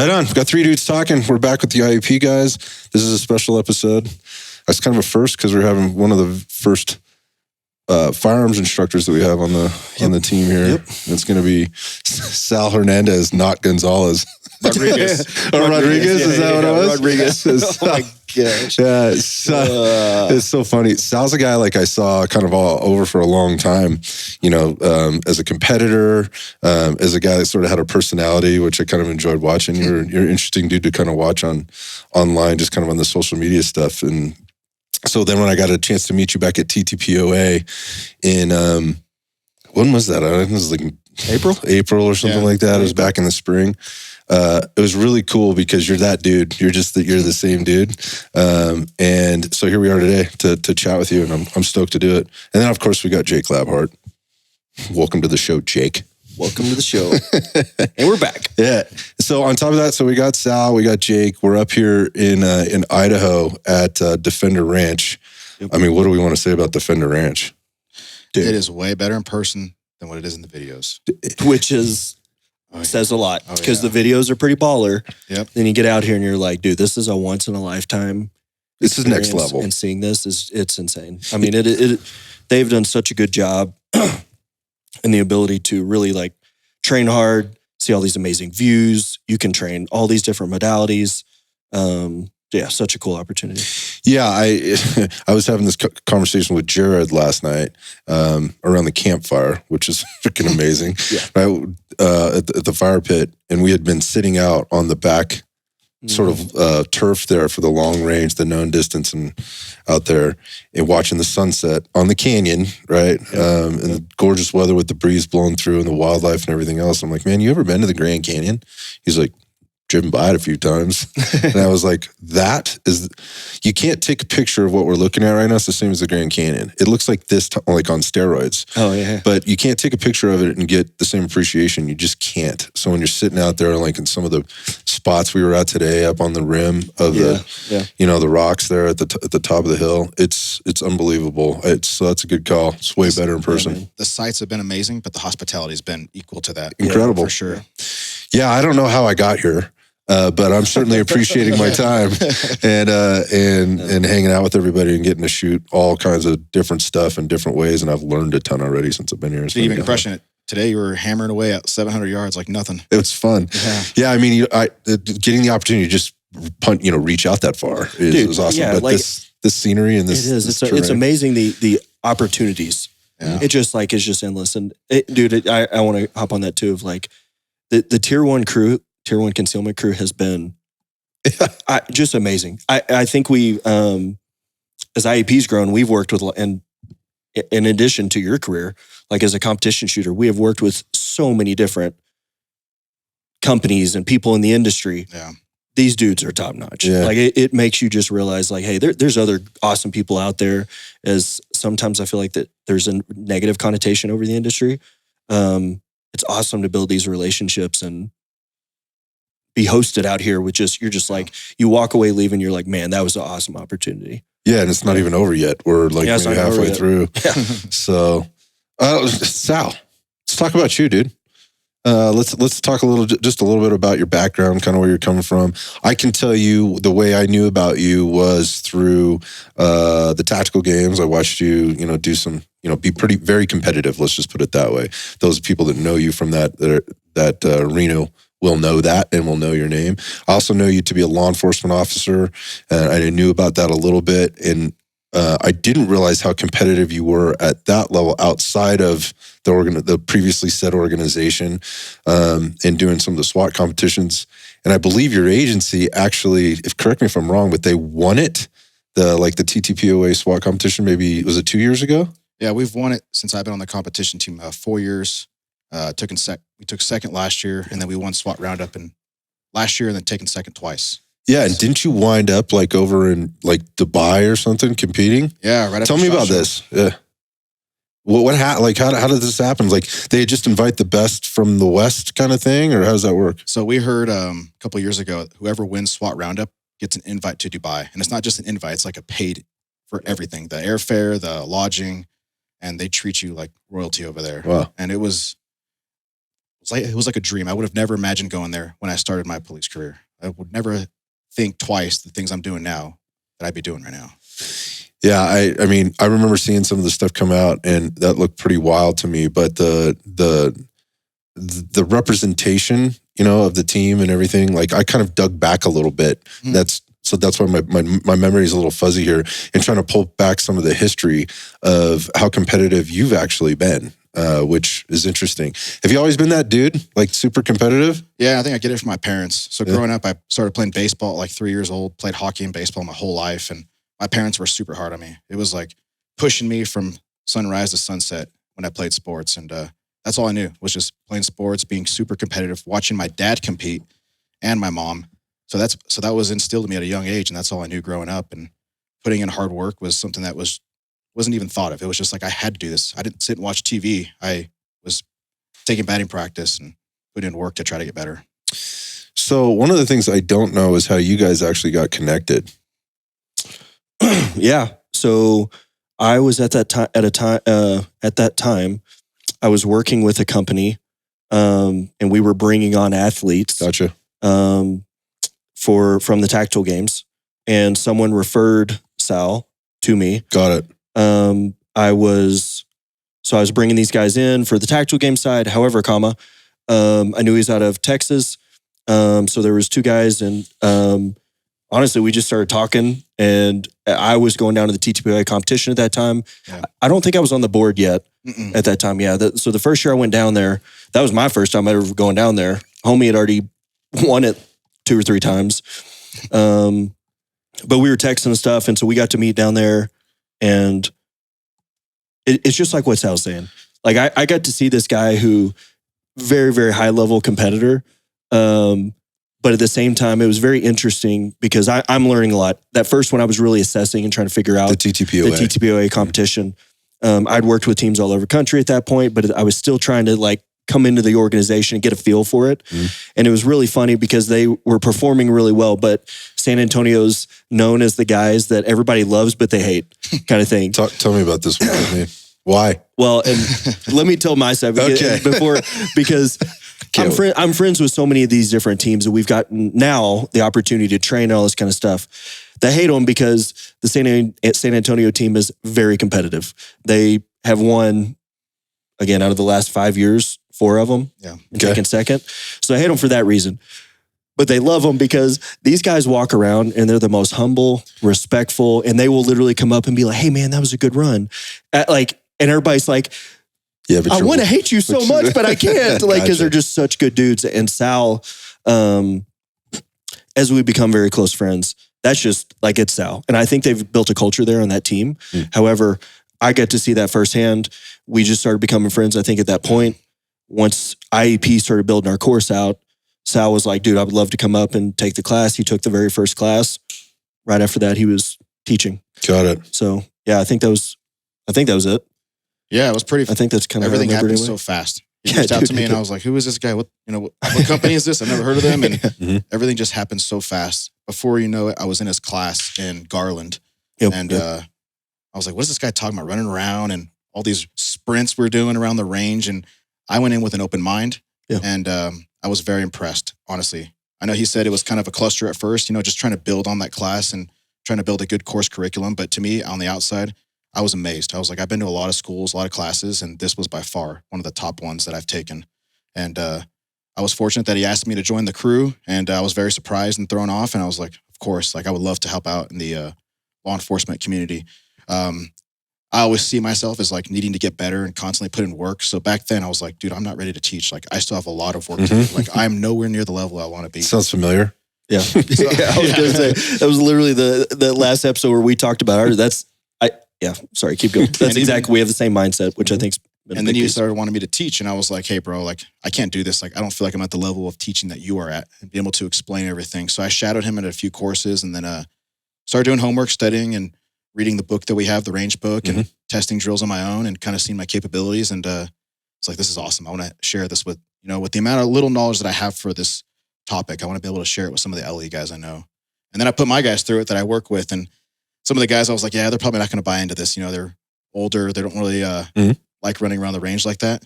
Right on. We've got three dudes talking. We're back with the IEP guys. This is a special episode. It's kind of a first because we're having one of the first firearms instructors that we have on the team here. Yep. It's going to be Sal Hernandez, not Gonzalez. Rodriguez. Rodriguez? Is that what it was? Rodriguez. Oh my gosh. Yeah, it's so funny. Sal's a guy like I saw kind of all over for a long time, as a competitor, as a guy that sort of had a personality, which I kind of enjoyed watching. You're an interesting dude to kind of watch online, just kind of on the social media stuff. And so then when I got a chance to meet you back at TTPOA in, when was that? I think it was like April or something like that. It was back in the spring. It was really cool because you're that dude. You're the same dude. And so here we are today to chat with you, and I'm stoked to do it. And then of course we got Jake Labhart. Welcome to the show, Jake. Welcome to the show. And we're back. Yeah. So on top of that, so we got Sal, we got Jake. We're up here in Idaho at Defender Ranch. Yep. I mean, what do we want to say about Defender Ranch? Dude. It is way better in person than what it is in the videos. Which says a lot because the videos are pretty baller. Yep. Then you get out here and you're like, dude, this is a once in a lifetime. This is next level. And seeing this it's insane. I mean, they've done such a good job in the ability to really like train hard, see all these amazing views. You can train all these different modalities. Yeah, such a cool opportunity. Yeah, I was having this conversation with Jared last night around the campfire, which is freaking amazing. Right, at the fire pit, and we had been sitting out on the back sort of turf there for the long range, the known distance, and out there and watching the sunset on the canyon, right? And the gorgeous weather with the breeze blowing through and the wildlife and everything else. I'm like, man, you ever been to the Grand Canyon? He's like, driven by it a few times. And I was like, you can't take a picture of what we're looking at right now. It's the same as the Grand Canyon. It looks like this, like on steroids. Oh, yeah. But you can't take a picture of it and get the same appreciation. You just can't. So when you're sitting out there, like in some of the spots we were at today, up on the rim of the rocks there at the top of the hill, it's unbelievable. So that's a good call. It's way better in person. Yeah, the sights have been amazing, but the hospitality has been equal to that. Incredible. For sure. Yeah, I don't know how I got here. But I'm certainly appreciating my time and hanging out with everybody and getting to shoot all kinds of different stuff in different ways. And I've learned a ton already since I've been here. So even crushing it today, you were hammering away at 700 yards like nothing. It was fun. Yeah, I mean, getting the opportunity to just reach out that far is awesome. Yeah, but like, this scenery and this, it's amazing the opportunities. Yeah. It's just endless. And I want to hop on that too of like the tier one concealment crew has been just amazing. I think we, as IEP's grown, we've worked with, and in addition to your career, like as a competition shooter, we have worked with so many different companies and people in the industry. Yeah. These dudes are top notch. Yeah. Like it makes you just realize like, hey, there's other awesome people out there. As sometimes I feel like that there's a negative connotation over the industry. It's awesome to build these relationships and be hosted out here with you're just like, you walk away leaving, you're like, man, that was an awesome opportunity. Yeah, and it's not even over yet. We're like maybe halfway through. Yeah. So, Sal, let's talk about you, dude. Let's talk just a little bit about your background, kind of where you're coming from. I can tell you the way I knew about you was through the tactical games. I watched you, do some, be very competitive. Let's just put it that way. Those people that know you from that arena will know that and will know your name. I also know you to be a law enforcement officer, and I knew about that a little bit. And I didn't realize how competitive you were at that level outside of the previously said organization, and doing some of the SWAT competitions. And I believe your agency actually, correct me if I'm wrong, but they won it, the TTPOA SWAT competition. Maybe was it 2 years ago? Yeah, we've won it since I've been on the competition team. 4 years. We took second last year, and then we won SWAT Roundup last year, and then taken second twice. Yeah, and didn't you wind up over in Dubai or something competing? Yeah, right. Tell me about this. Yeah. What how did this happen? Like they just invite the best from the West kind of thing, or how does that work? So we heard a couple of years ago, whoever wins SWAT Roundup gets an invite to Dubai, and it's not just an invite; it's like a paid for everything, the airfare, the lodging, and they treat you like royalty over there. Wow! And it was it was like a dream. I would have never imagined going there when I started my police career. I would never think twice the things I'm doing now that I'd be doing right now. Yeah, I mean, I remember seeing some of the stuff come out, and that looked pretty wild to me. But the representation, of the team and everything, like I kind of dug back a little bit. Mm-hmm. That's why my memory is a little fuzzy here, and trying to pull back some of the history of how competitive you've actually been, which is interesting. Have you always been that dude, like super competitive? Yeah, I think I get it from my parents. So growing up, I started playing baseball at like 3 years old, played hockey and baseball my whole life, and my parents were super hard on me. It was like pushing me from sunrise to sunset when I played sports. And that's all I knew was just playing sports, being super competitive, watching my dad compete and my mom. So that was instilled in me at a young age. And that's all I knew growing up. And putting in hard work was something that wasn't even thought of. It was just like, I had to do this. I didn't sit and watch TV. I was taking batting practice and putting in work to try to get better. So one of the things I don't know is how you guys actually got connected. Yeah. So I was at that time, I was working with a company, and we were bringing on athletes. Gotcha. From the tactical games, and someone referred Sal to me. Got it. I was bringing these guys in for the tactical game side. However, I knew he was out of Texas. So there was 2 guys, and honestly, we just started talking, and I was going down to the TTPOA competition at that time. Yeah. I don't think I was on the board yet at that time. Yeah. So the first year I went down there, that was my first time ever going down there. Homie had already won it 2 or 3 times. But we were texting and stuff, and so we got to meet down there, and it's just like what Sal's saying. Like I got to see this guy who very, very high level competitor. But at the same time, it was very interesting because I'm learning a lot. That first one, I was really assessing and trying to figure out the TTPOA competition. I'd worked with teams all over the country at that point, but I was still trying to like come into the organization and get a feel for it. And it was really funny because they were performing really well, but San Antonio's known as the guys that everybody loves, but they hate kind of thing. Tell me about this one with me. Why? Well, and let me tell my side because I'm friends with so many of these different teams that we've gotten now the opportunity to train and all this kind of stuff. They hate them because the San Antonio team is very competitive. They have won, again, out of the last 5 years, 4 of them, and taken second. So I hate them for that reason. But they love them because these guys walk around and they're the most humble, respectful, and they will literally come up and be like, "Hey, man, that was a good run." And everybody's like, "Yeah, but I want to hate you so much, but I can't," because they're just such good dudes. And Sal, as we become very close friends, that's just like it's Sal. And I think they've built a culture there on that team. However, I got to see that firsthand. We just started becoming friends. I think at that point, once IEP started building our course out, Sal was like, "Dude, I would love to come up and take the class." He took the very first class. Right after that, he was teaching. Got it. So yeah, I think that was it. Yeah, it was pretty. I think that's kind of everything happened so fast. He reached out to me, and I was like, "Who is this guy? What company is this? I've never heard of them." And everything just happened so fast. Before you know it, I was in his class in Garland, and I was like, "What is this guy talking about? Running around and all these sprints we're doing around the range?" And I went in with an open mind, and I was very impressed. Honestly, I know he said it was kind of a cluster at first, just trying to build on that class and trying to build a good course curriculum. But to me, on the outside, I was amazed. I was like, I've been to a lot of schools, a lot of classes, and this was by far one of the top ones that I've taken. And I was fortunate that he asked me to join the crew, and I was very surprised and thrown off. And I was like, of course, I would love to help out in the law enforcement community. I always see myself as like needing to get better and constantly put in work. So back then I was like, dude, I'm not ready to teach. Like I still have a lot of work to do. Like I'm nowhere near the level I want to be. Sounds familiar. Yeah. I was going to say, that was literally the last episode where we talked about it. Sorry, keep going. That's exactly, we have the same mindset, which I think's been and then you started wanting me to teach, and I was like, hey bro, like I can't do this. Like I don't feel like I'm at the level of teaching that you are at and be able to explain everything. So I shadowed him at a few courses, and then started doing homework, studying, and reading the book that we have, the range book, and testing drills on my own and kind of seeing my capabilities. And it's like, this is awesome. I want to share this with the amount of little knowledge that I have for this topic. I want to be able to share it with some of the LE guys I know. And then I put my guys through it that I work with. And some of the guys, I was like, yeah, they're probably not going to buy into this. They're older. They don't really like running around the range like that.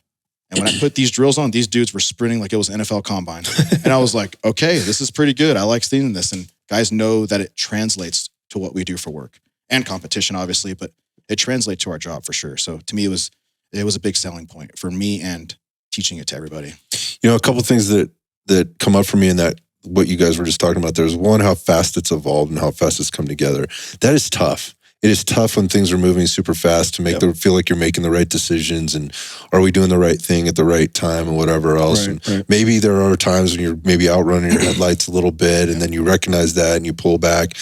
And when I put these drills on, these dudes were sprinting like it was NFL combine. And I was like, okay, this is pretty good. I like seeing this. And guys know that it translates to what we do for work and competition, obviously, but it translates to our job for sure. So to me, it was a big selling point for me and teaching it to everybody. You know, a couple of things that come up for me in that, what you guys were just talking about, there's one, how fast it's evolved and how fast it's come together. That is tough. It is tough when things are moving super fast to make feel like you're making the right decisions and are we doing the right thing at the right time and whatever else. Right. Maybe there are times when you're maybe outrunning your headlights a little bit and then you recognize that and you pull back.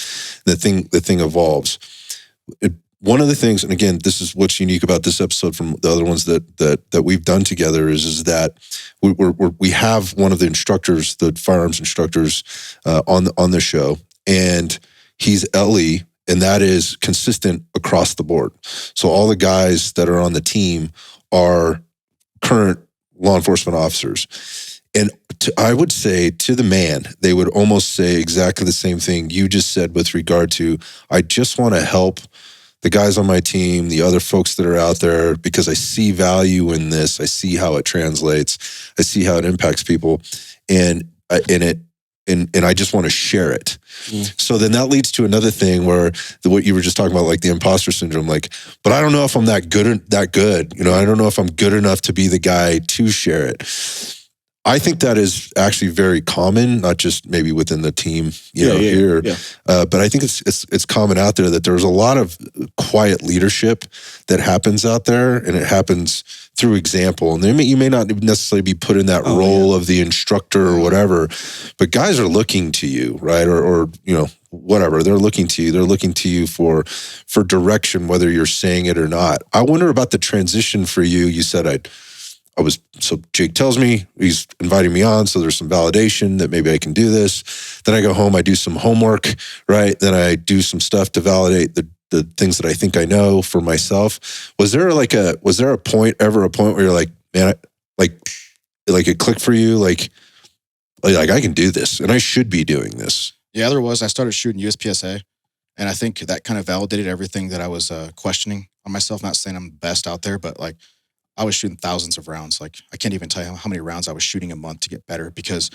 The thing evolves. One of the things, and again, this is what's unique about this episode from the other ones that we've done together is that we have one of the instructors, the firearms instructors, on the show, and he's LE, and that is consistent across the board. So all the guys that are on the team are current law enforcement officers. And I would say to the man, they would almost say exactly the same thing you just said with regard to, I just want to help the guys on my team, the other folks that are out there, because I see value in this. I see how it translates. I see how it impacts people, and I just want to share it. So then that leads to another thing where what you were just talking about, like the imposter syndrome, like, but I don't know if I'm that good. You know, I don't know if I'm good enough to be the guy to share it. I think that is actually very common, not just maybe within the team, here, but I think it's common out there that there's a lot of quiet leadership that happens out there, and it happens through example. And you may not necessarily be put in that role of the instructor or whatever, but guys are looking to you, right? Or you know, whatever, they're looking to you. They're looking to you for direction, whether you're saying it or not. I wonder about the transition for you. You said so Jake tells me he's inviting me on, so there's some validation that maybe I can do this. Then I go home, I do some homework, right? Then I do some stuff to validate the things that I think I know for myself. Was there a point where you're like, man, like it clicked for you, like I can do this and I should be doing this? Yeah, there was. I started shooting USPSA, and I think that kind of validated everything that I was questioning on myself. Not saying I'm the best out there, but like, I was shooting thousands of rounds. Like, I can't even tell you how many rounds I was shooting a month to get better, because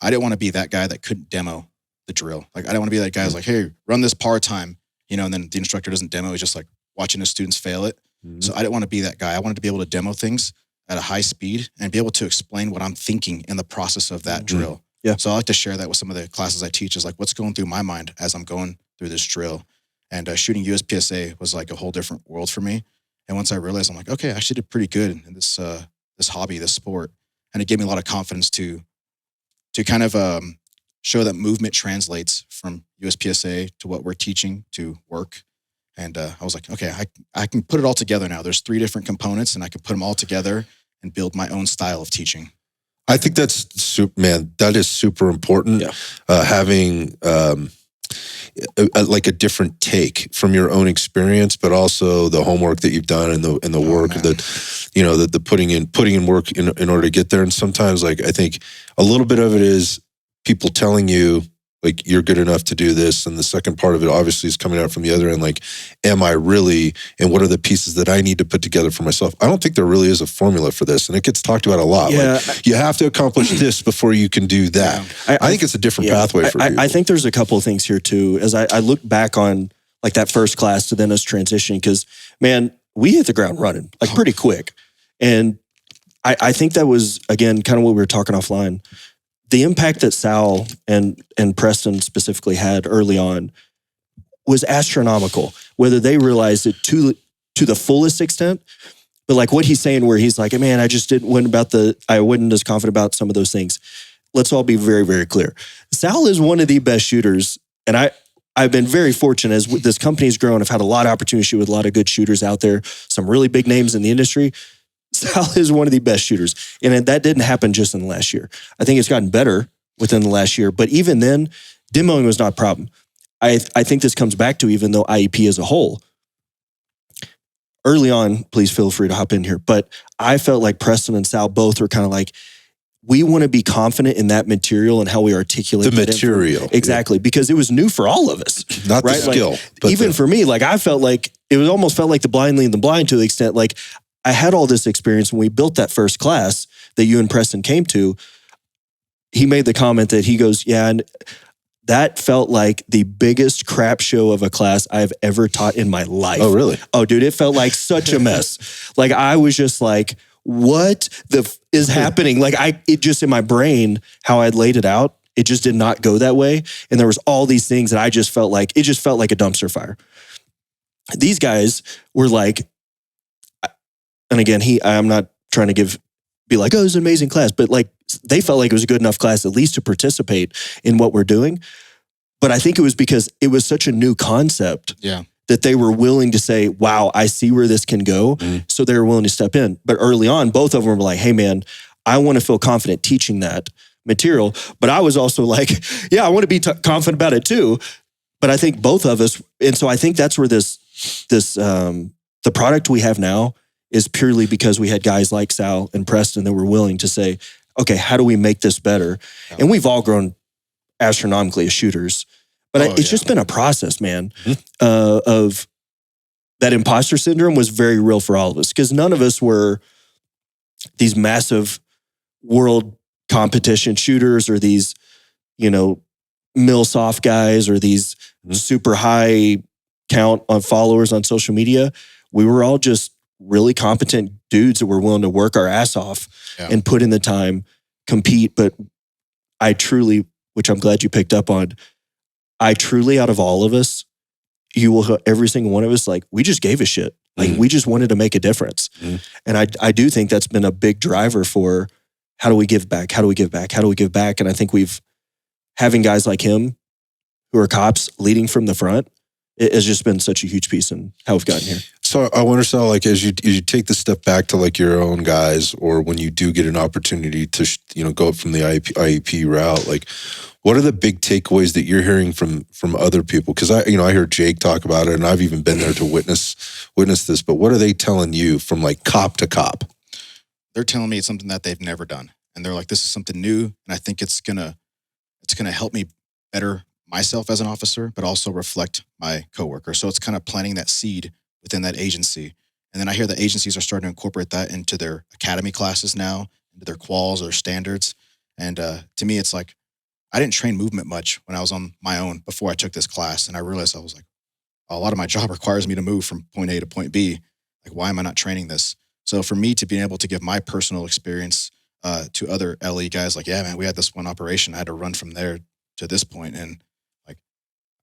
I didn't want to be that guy that couldn't demo the drill. Like, I didn't want to be that guy who's like, hey, run this par time, you know, and then the instructor doesn't demo. He's just like watching his students fail it. So I didn't want to be that guy. I wanted to be able to demo things at a high speed and be able to explain what I'm thinking in the process of that drill. Yeah. So I like to share that with some of the classes I teach, is like what's going through my mind as I'm going through this drill. And shooting USPSA was like a whole different world for me. And once I realized, I'm like, okay, I actually did pretty good in this hobby, this sport. And it gave me a lot of confidence to kind of show that movement translates from USPSA to what we're teaching to work. And I was like, okay, I can put it all together now. There's 3 different components, and I can put them all together and build my own style of teaching. I think that is super important. Yeah. Having like a different take from your own experience, but also the homework that you've done and the work that, you know, the putting in work in order to get there. And sometimes, like, I think a little bit of it is people telling you, like, you're good enough to do this. And the second part of it obviously is coming out from the other end. Like, am I really, and what are the pieces that I need to put together for myself? I don't think there really is a formula for this. And it gets talked about a lot. Yeah. Like, you have to accomplish this before you can do that. Yeah. I think it's a different pathway for you. I think there's a couple of things here too, as I look back on like that first class to then us transitioning, because man, we hit the ground running like pretty quick. And I think that was, again, kind of what we were talking offline. The impact that Sal and Preston specifically had early on was astronomical, whether they realized it to the fullest extent. But like what he's saying, where he's like, man, I just I wasn't as confident about some of those things. Let's all be very, very clear. Sal is one of the best shooters. And I've been very fortunate as this company's grown. I've had a lot of opportunity to shoot with a lot of good shooters out there, some really big names in the industry. Sal is one of the best shooters. And that didn't happen just in the last year. I think it's gotten better within the last year. But even then, demoing was not a problem. I think this comes back to, even though IEP as a whole, early on, please feel free to hop in here, but I felt like Preston and Sal both were kind of like, we want to be confident in that material and how we articulate the material. Exactly. Yeah. Because it was new for all of us. Not right? The skill. Like, even for me, like I felt like, it almost felt like the blind leading the blind, to the extent, like, I had all this experience when we built that first class that you and Preston came to. He made the comment that he goes, yeah, and that felt like the biggest crap show of a class I've ever taught in my life. Oh, really? Oh, dude, it felt like such a mess. Like I was just like, what is happening? Like it just in my brain, how I'd laid it out, it just did not go that way. And there was all these things that I just felt like, it just felt like a dumpster fire. These guys were like, and again, I'm not trying to be like, oh, it was an amazing class, but like they felt like it was a good enough class at least to participate in what we're doing. But I think it was because it was such a new concept that they were willing to say, wow, I see where this can go. So they were willing to step in. But early on, both of them were like, hey man, I want to feel confident teaching that material. But I was also like, yeah, I want to be confident about it too. But I think both of us, and so I think that's where the product we have now is purely because we had guys like Sal and Preston that were willing to say, okay, how do we make this better? Yeah. And we've all grown astronomically as shooters, but it's just been a process, man, of that imposter syndrome was very real for all of us because none of us were these massive world competition shooters or these, MilSoft guys or these super high count on followers on social media. We were all just really competent dudes that were willing to work our ass off and put in the time, compete. But I truly, which I'm glad you picked up on, I truly, out of all of us, every single one of us, like we just gave a shit. Like we just wanted to make a difference. And I do think that's been a big driver for how do we give back? How do we give back? How do we give back? And I think having guys like him who are cops leading from the front, it has just been such a huge piece in how we've gotten here. So I wonder, Sal, like as you take the step back to like your own guys, or when you do get an opportunity to go up from the IEP route, like what are the big takeaways that you're hearing from other people? Because I hear Jake talk about it, and I've even been there to witness this. But what are they telling you from like cop to cop? They're telling me it's something that they've never done, and they're like, "This is something new," and I think it's gonna help me better myself as an officer, but also reflect my coworker. So it's kind of planting that seed within that agency. And then I hear that agencies are starting to incorporate that into their academy classes now, into their quals or standards. And to me, it's like, I didn't train movement much when I was on my own before I took this class. And I realized I was like, a lot of my job requires me to move from point A to point B. Like, why am I not training this? So for me to be able to give my personal experience to other LE guys, like, yeah, man, we had this one operation. I had to run from there to this point. And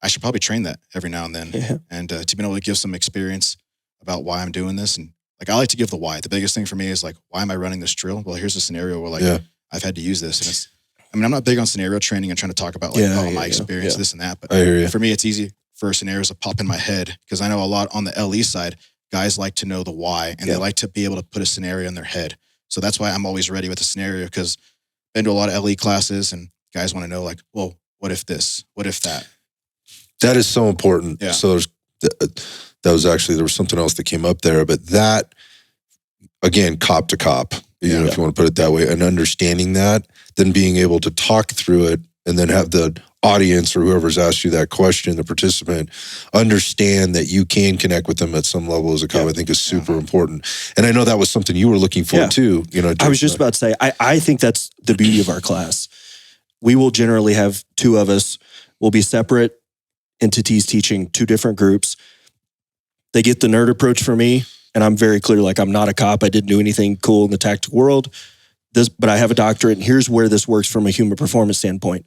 I should probably train that every now and then. And to be able to give some experience about why I'm doing this. And like, I like to give the why. The biggest thing for me is like, why am I running this drill? Well, here's a scenario where I've had to use this. And I'm not big on scenario training and trying to talk about like, my experience, this and that. But for me, it's easy for scenarios to pop in my head because I know a lot on the LE side, guys like to know the why and they like to be able to put a scenario in their head. So that's why I'm always ready with a scenario because I've been to a lot of LE classes and guys want to know like, well, what if this? What if that? That is so important. Yeah. So there was something else that came up there, but that, again, cop to cop, if you want to put it that way, and understanding that, then being able to talk through it and then have the audience or whoever's asked you that question, the participant, understand that you can connect with them at some level as a cop, I think is super important. And I know that was something you were looking for too. I was just about to say, I think that's the beauty of our class. We will generally have two of us, we'll be separate entities teaching two different groups. They get the nerd approach for me, and I'm very clear, like I'm not a cop. I didn't do anything cool in the tactical world. But I have a doctorate, and here's where this works from a human performance standpoint.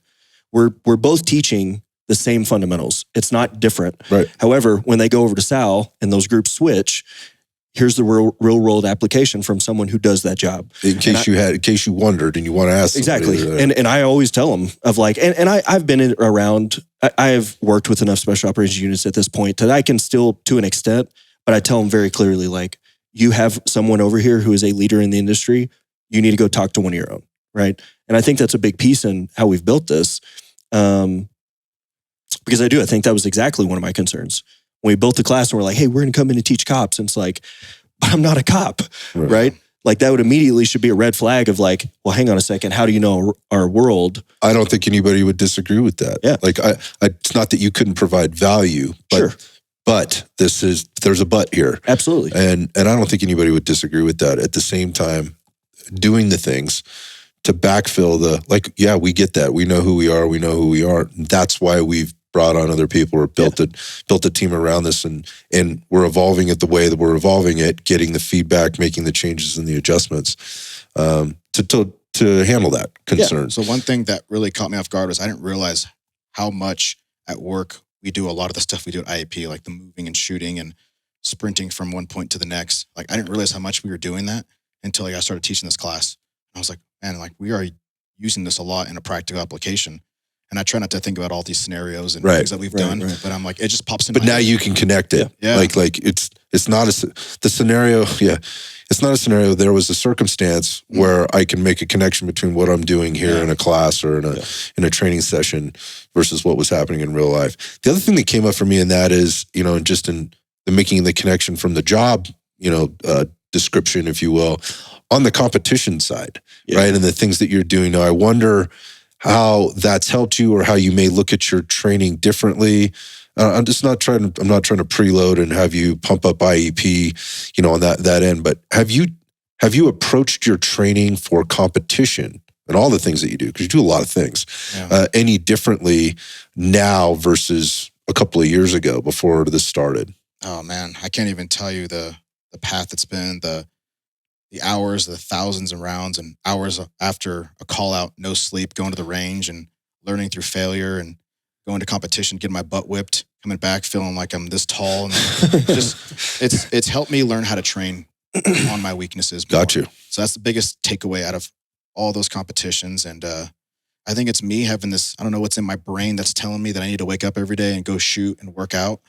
We're both teaching the same fundamentals. It's not different. Right. However, when they go over to Sal and those groups switch, here's the real world application from someone who does that job. In case you wondered and you want to ask. Exactly. And I always tell them of like, and I've been around, I have worked with enough special operations units at this point that I can still, to an extent, but I tell them very clearly, like, you have someone over here who is a leader in the industry, you need to go talk to one of your own, right? And I think that's a big piece in how we've built this. Because I think that was exactly one of my concerns. When we built the class and we're like, hey, we're going to come in and teach cops. And it's like, but I'm not a cop, right? Like that would immediately should be a red flag of like, well, hang on a second. How do you know our world? I don't think anybody would disagree with that. Yeah. Like it's not that you couldn't provide value, but But there's a but here. Absolutely. And I don't think anybody would disagree with that. At the same time, doing the things to backfill we get that. We know who we are. We know who we aren't. That's why we've brought on other people or built a team around this, and we're evolving it the way that we're evolving it, getting the feedback, making the changes and the adjustments to handle that concern. Yeah. So one thing that really caught me off guard was I didn't realize how much at work we do a lot of the stuff we do at IEP, like the moving and shooting and sprinting from one point to the next. Like I didn't realize how much we were doing that until I started teaching this class. I was like, man, like we are using this a lot in a practical application. And I try not to think about all these scenarios and things that we've done, but I'm like, it just pops in. But now you can connect it. Yeah. Like it's not the scenario. Yeah. It's not a scenario. There was a circumstance where I can make a connection between what I'm doing here in a class or in a training session versus what was happening in real life. The other thing that came up for me in that is, just in the making the connection from the job, description, if you will, on the competition side, right? And the things that you're doing now. I wonder how that's helped you or how you may look at your training differently. I'm not trying to preload and have you pump up IEP, on that end, but have you approached your training for competition and all the things that you do? Because you do a lot of things any differently now versus a couple of years ago before this started? Oh man, I can't even tell you the path it's been, the hours, the thousands of rounds and hours after a call out, no sleep, going to the range and learning through failure and going to competition, getting my butt whipped, coming back feeling like I'm this tall, and just it's helped me learn how to train on my weaknesses more. Got you. So that's the biggest takeaway out of all those competitions. And I think it's me having this, I don't know what's in my brain that's telling me that I need to wake up every day and go shoot and work out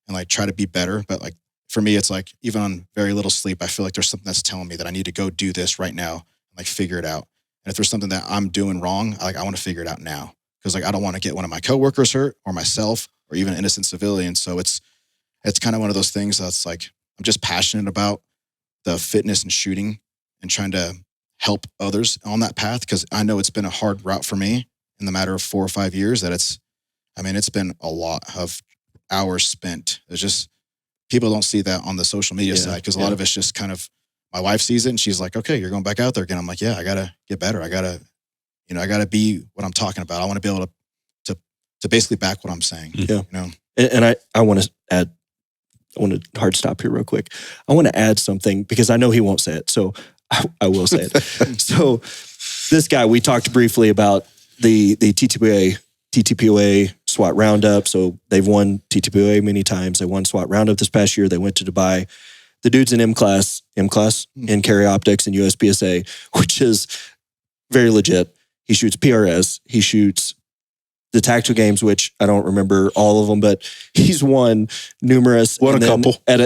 and like try to be better. But like for me, it's like even on very little sleep, I feel like there's something that's telling me that I need to go do this right now and like figure it out. And if there's something that I'm doing wrong, I want to figure it out now. Because like I don't want to get one of my coworkers hurt or myself or even an innocent civilian. So it's kind of one of those things that's like I'm just passionate about the fitness and shooting and trying to help others on that path, because I know it's been a hard route for me in the matter of 4 or 5 years. That it's been a lot of hours spent. It's just people don't see that on the social media side, because a lot of it's just kind of my wife sees it and she's like, okay, you're going back out there again. I'm like, yeah, I gotta get better. I gotta be what I'm talking about. I want to be able to basically back what I'm saying. Yeah. And I want to add, I want to hard stop here real quick. I want to add something because I know he won't say it. So I will say it. So this guy, we talked briefly about the TTPOA SWAT Roundup. So they've won TTPOA many times. They won SWAT Roundup this past year. They went to Dubai. The dude's in M-Class in carry optics and USPSA, which is very legit. He shoots PRS. He shoots the tactical games, which I don't remember all of them, but he's won numerous. Won a couple. On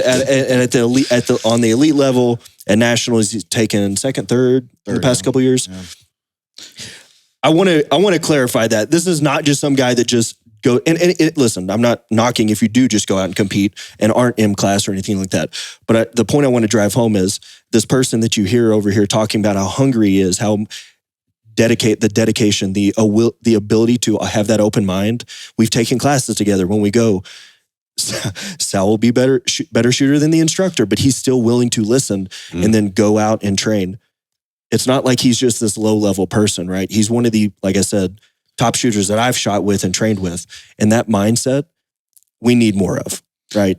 the elite level at nationals, he's taken second, third in the past couple of years. Yeah. I want to clarify that this is not just some guy that just go and listen. I'm not knocking if you do just go out and compete and aren't M-Class or anything like that. But the point I want to drive home is this person that you hear over here talking about how hungry he is, how dedication, the ability to have that open mind. We've taken classes together. When we go, Sal will be better shooter than the instructor, but he's still willing to listen and then go out and train. It's not like he's just this low-level person, right? He's one of the, like I said, top shooters that I've shot with and trained with. And that mindset, we need more of, right?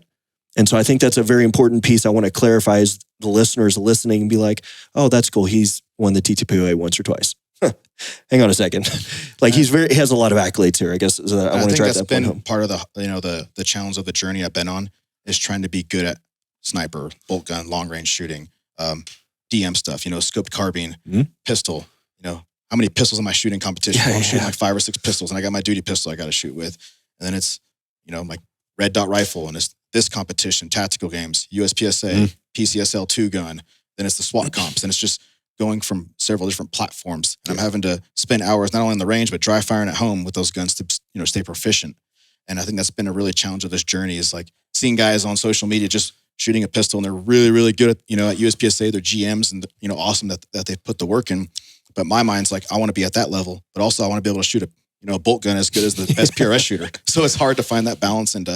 And so I think that's a very important piece I want to clarify as the listeners listening and be like, oh, that's cool. He's won the TTPOA once or twice. Hang on a second. Like he has a lot of accolades here. I guess I want to drive that point home. Part of the challenge of the journey I've been on is trying to be good at sniper, bolt gun, long range shooting, DM stuff. Scoped carbine, pistol. How many pistols am I shooting competition? I'm shooting like 5 or 6 pistols, and I got my duty pistol I got to shoot with. And then it's my red dot rifle, and it's this competition, tactical games, USPSA, PCSL 2 gun. Then it's the SWAT comps, and it's just going from several different platforms. And I'm having to spend hours not only in the range, but dry firing at home with those guns to stay proficient. And I think that's been a really challenge of this journey is like seeing guys on social media just shooting a pistol and they're really, really good at, at USPSA, they're GMs and, awesome that they've put the work in. But my mind's like, I want to be at that level, but also I want to be able to shoot a bolt gun as good as the best PRS shooter. So it's hard to find that balance and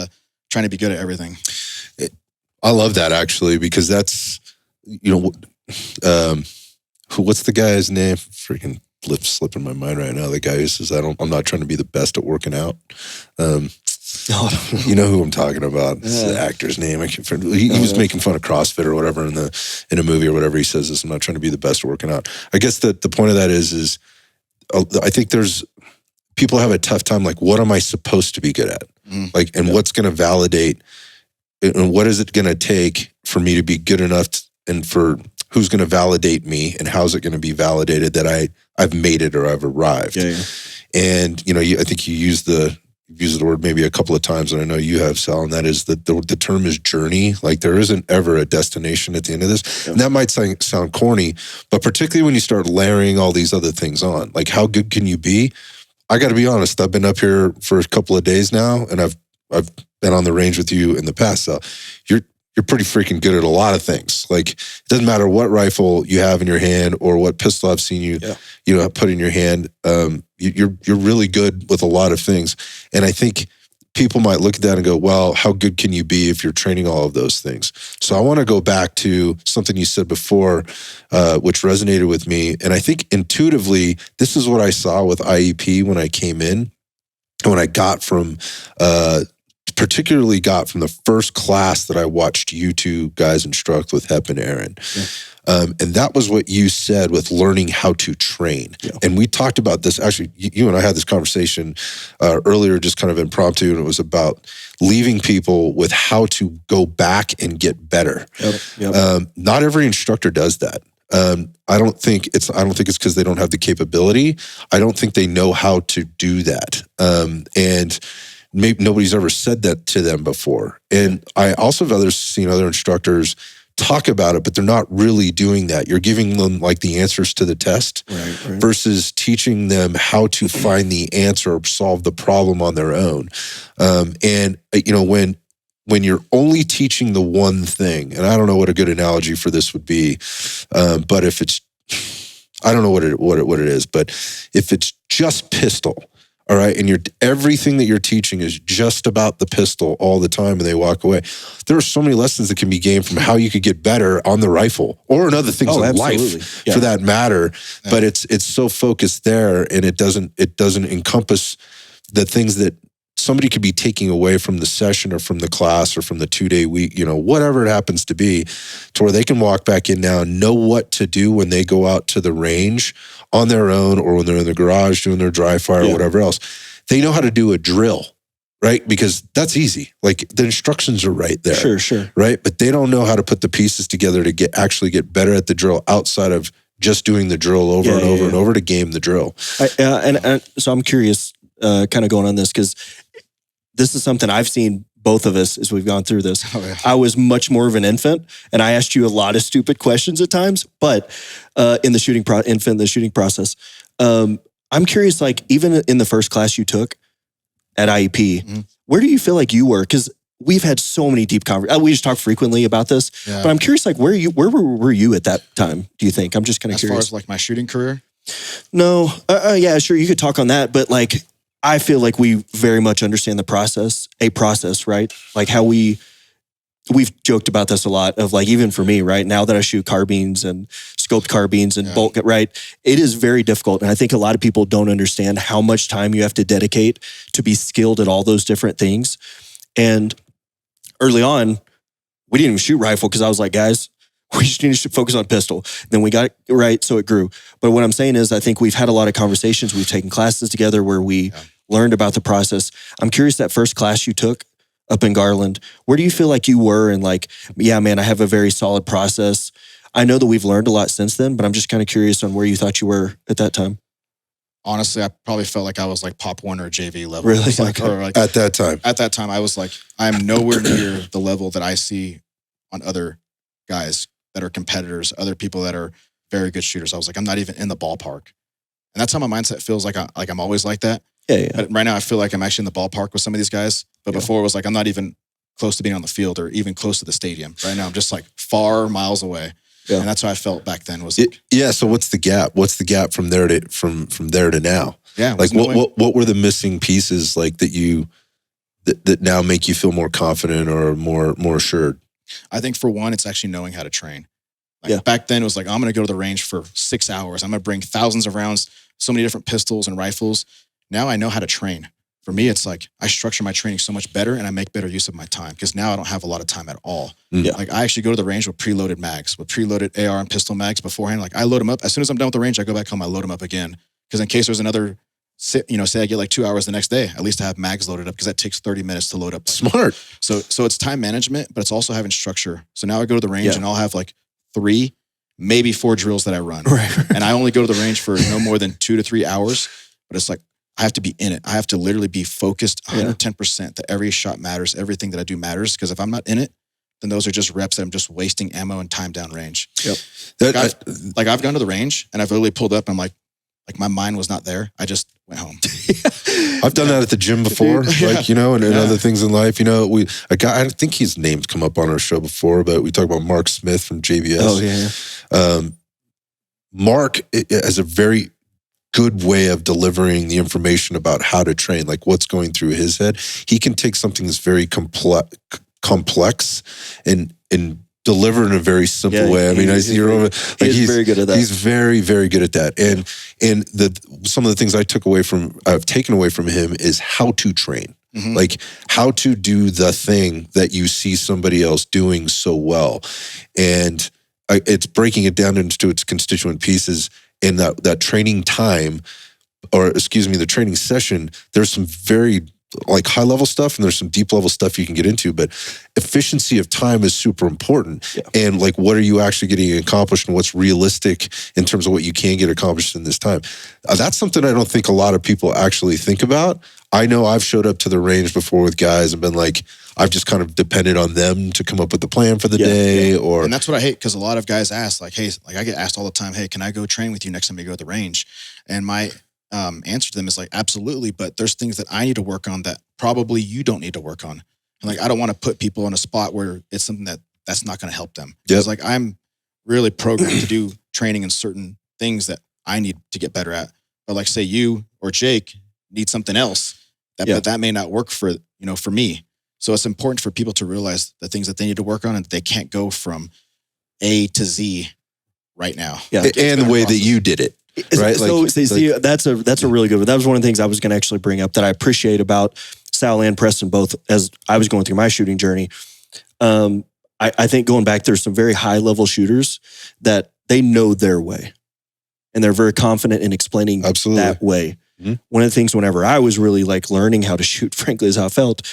trying to be good at everything. I love that actually, because that's, what's the guy's name? Freaking lips slipping my mind right now. The guy who says, I'm not trying to be the best at working out. You know who I'm talking about. It's the actor's name. He was making fun of CrossFit or whatever in a movie or whatever. He says this, I'm not trying to be the best at working out. I guess the point of that is I think there's people have a tough time, like, what am I supposed to be good at? Like, and what's going to validate, and what is it going to take for me to be good enough and for who's going to validate me, and how's it going to be validated that I've made it or I've arrived? And, I think you used the word maybe a couple of times, and I know you have, Sal, and that is that the term is journey. Like, there isn't ever a destination at the end of this. And that might sound corny, but particularly when you start layering all these other things on, like, how good can you be? I got to be honest, I've been up here for a couple of days now, and I've been on the range with you in the past. So you're pretty freaking good at a lot of things. Like, it doesn't matter what rifle you have in your hand or what pistol I've seen you, put in your hand. You're really good with a lot of things. And I think people might look at that and go, well, how good can you be if you're training all of those things? So I want to go back to something you said before, which resonated with me. And I think intuitively, this is what I saw with IEP when I came in, and when I particularly got from the first class that I watched you two guys instruct with Hep and Aaron. And that was what you said with learning how to train. And we talked about this, actually, you and I had this conversation earlier, just kind of impromptu, and it was about leaving people with how to go back and get better. Not every instructor does that. I don't think it's because they don't have the capability. I don't think they know how to do that. And maybe nobody's ever said that to them before. And I also have seen other instructors talk about it, but they're not really doing that. You're giving them like the answers to the test versus teaching them how to find the answer or solve the problem on their own. And when you're only teaching the one thing, and I don't know what a good analogy for this would be, but if it's, I don't know what it is, but if it's just pistol, all right, and everything that you're teaching is just about the pistol all the time, and they walk away. There are so many lessons that can be gained from how you could get better on the rifle or in other things in life, for that matter. But it's so focused there, and it doesn't encompass the things that somebody could be taking away from the session or from the class or from the 2-day week, whatever it happens to be, to where they can walk back in now and know what to do when they go out to the range on their own, or when they're in the garage doing their dry fire or whatever else. They know how to do a drill, right? Because that's easy. Like, the instructions are right there. Sure. Right? But they don't know how to put the pieces together to actually get better at the drill outside of just doing the drill over and over and over to game the drill. And so I'm curious, kind of going on this, because this is something I've seen both of us as we've gone through this. I was much more of an infant, and I asked you a lot of stupid questions at times, but in the shooting process, I'm curious, like, even in the first class you took at IEP, where do you feel like you were? Because we've had so many deep conversations. We just talk frequently about this, but I'm curious, like, where were you at that time, do you think? I'm just kind of curious. As far as like my shooting career? No. Yeah, sure, you could talk on that, but like, I feel like we very much understand the process, right? Like how we've joked about this a lot of, like, even for me, right? Now that I shoot carbines and scoped carbines and bolt, right? It is very difficult. And I think a lot of people don't understand how much time you have to dedicate to be skilled at all those different things. And early on, we didn't even shoot rifle because I was like, guys, we just need to focus on pistol. Then we got it right, so it grew. But what I'm saying is, I think we've had a lot of conversations. We've taken classes together where we learned about the process. I'm curious, that first class you took up in Garland, where do you feel like you were? And like, yeah, man, I have a very solid process. I know that we've learned a lot since then, but I'm just kind of curious on where you thought you were at that time. Honestly, I probably felt like I was like Pop 1 or JV level. Really? At that time? At that time, I was like, I'm nowhere near the level that I see on other guys that are competitors, other people that are very good shooters. I was like, I'm not even in the ballpark. And that's how my mindset feels, like I'm always like that. Yeah. But right now I feel like I'm actually in the ballpark with some of these guys. But before it was like, I'm not even close to being on the field or even close to the stadium. Right now I'm just like far miles away. Yeah. And that's how I felt back then. Was like, so what's the gap? What's the gap from there to now? Yeah. Like what were the missing pieces, like, that you that now make you feel more confident or more assured? I think for one, it's actually knowing how to train. Like back then it was like, I'm going to go to the range for 6 hours. I'm going to bring thousands of rounds, so many different pistols and rifles. Now I know how to train. For me, it's like I structure my training so much better and I make better use of my time because now I don't have a lot of time at all. Like I actually go to the range with preloaded mags, with preloaded AR and pistol mags beforehand. Like I load them up. As soon as I'm done with the range, I go back home, I load them up again. Because in case there's another, say I get like 2 hours the next day, at least I have mags loaded up because that takes 30 minutes to load up. Smart. So it's time management, but it's also having structure. So now I go to the range and I'll have like 3, maybe 4 drills that I run. Right. And I only go to the range for no more than 2 to 3 hours, but it's like, I have to be in it. I have to literally be focused 110% that every shot matters. Everything that I do matters. Because if I'm not in it, then those are just reps that I'm just wasting ammo and time down range. Yep. I've gone to the range and I've literally pulled up and I'm like my mind was not there. I just went home. I've done that at the gym before, and other things in life. I think his name's come up on our show before, but we talk about Mark Smith from JBS. Oh, yeah. Mark has a very good way of delivering the information about how to train, like what's going through his head. He can take something that's very complex and deliver in a very simple way. I mean, he's very good at that. He's very, very good at that. And some of the things I've taken away from him is how to train. Mm-hmm. Like how to do the thing that you see somebody else doing so well. And it's breaking it down into its constituent pieces. In that training time, the training session, there's some very like high level stuff and there's some deep level stuff you can get into, but efficiency of time is super important. Yeah. And like, what are you actually getting accomplished and what's realistic in terms of what you can get accomplished in this time? That's something I don't think a lot of people actually think about. I know I've showed up to the range before with guys and been like, I've just kind of depended on them to come up with the plan for the day. And that's what I hate because a lot of guys ask like, hey, like I get asked all the time, hey, can I go train with you next time you go to the range? And my answer to them is like, absolutely. But there's things that I need to work on that probably you don't need to work on. And like, I don't want to put people in a spot where it's something that's not going to help them. Because like I'm really programmed to do training in certain things that I need to get better at. But like say you or Jake need something else but that may not work for me. So it's important for people to realize the things that they need to work on and they can't go from A to Z right now. Yeah. And the way that you did it. Right. That's a really good one. That was one of the things I was going to actually bring up that I appreciate about Sal and Preston, both as I was going through my shooting journey. I think going back, there's some very high level shooters that they know their way and they're very confident in explaining that way. Mm-hmm. One of the things whenever I was really like learning how to shoot, frankly, is how I felt.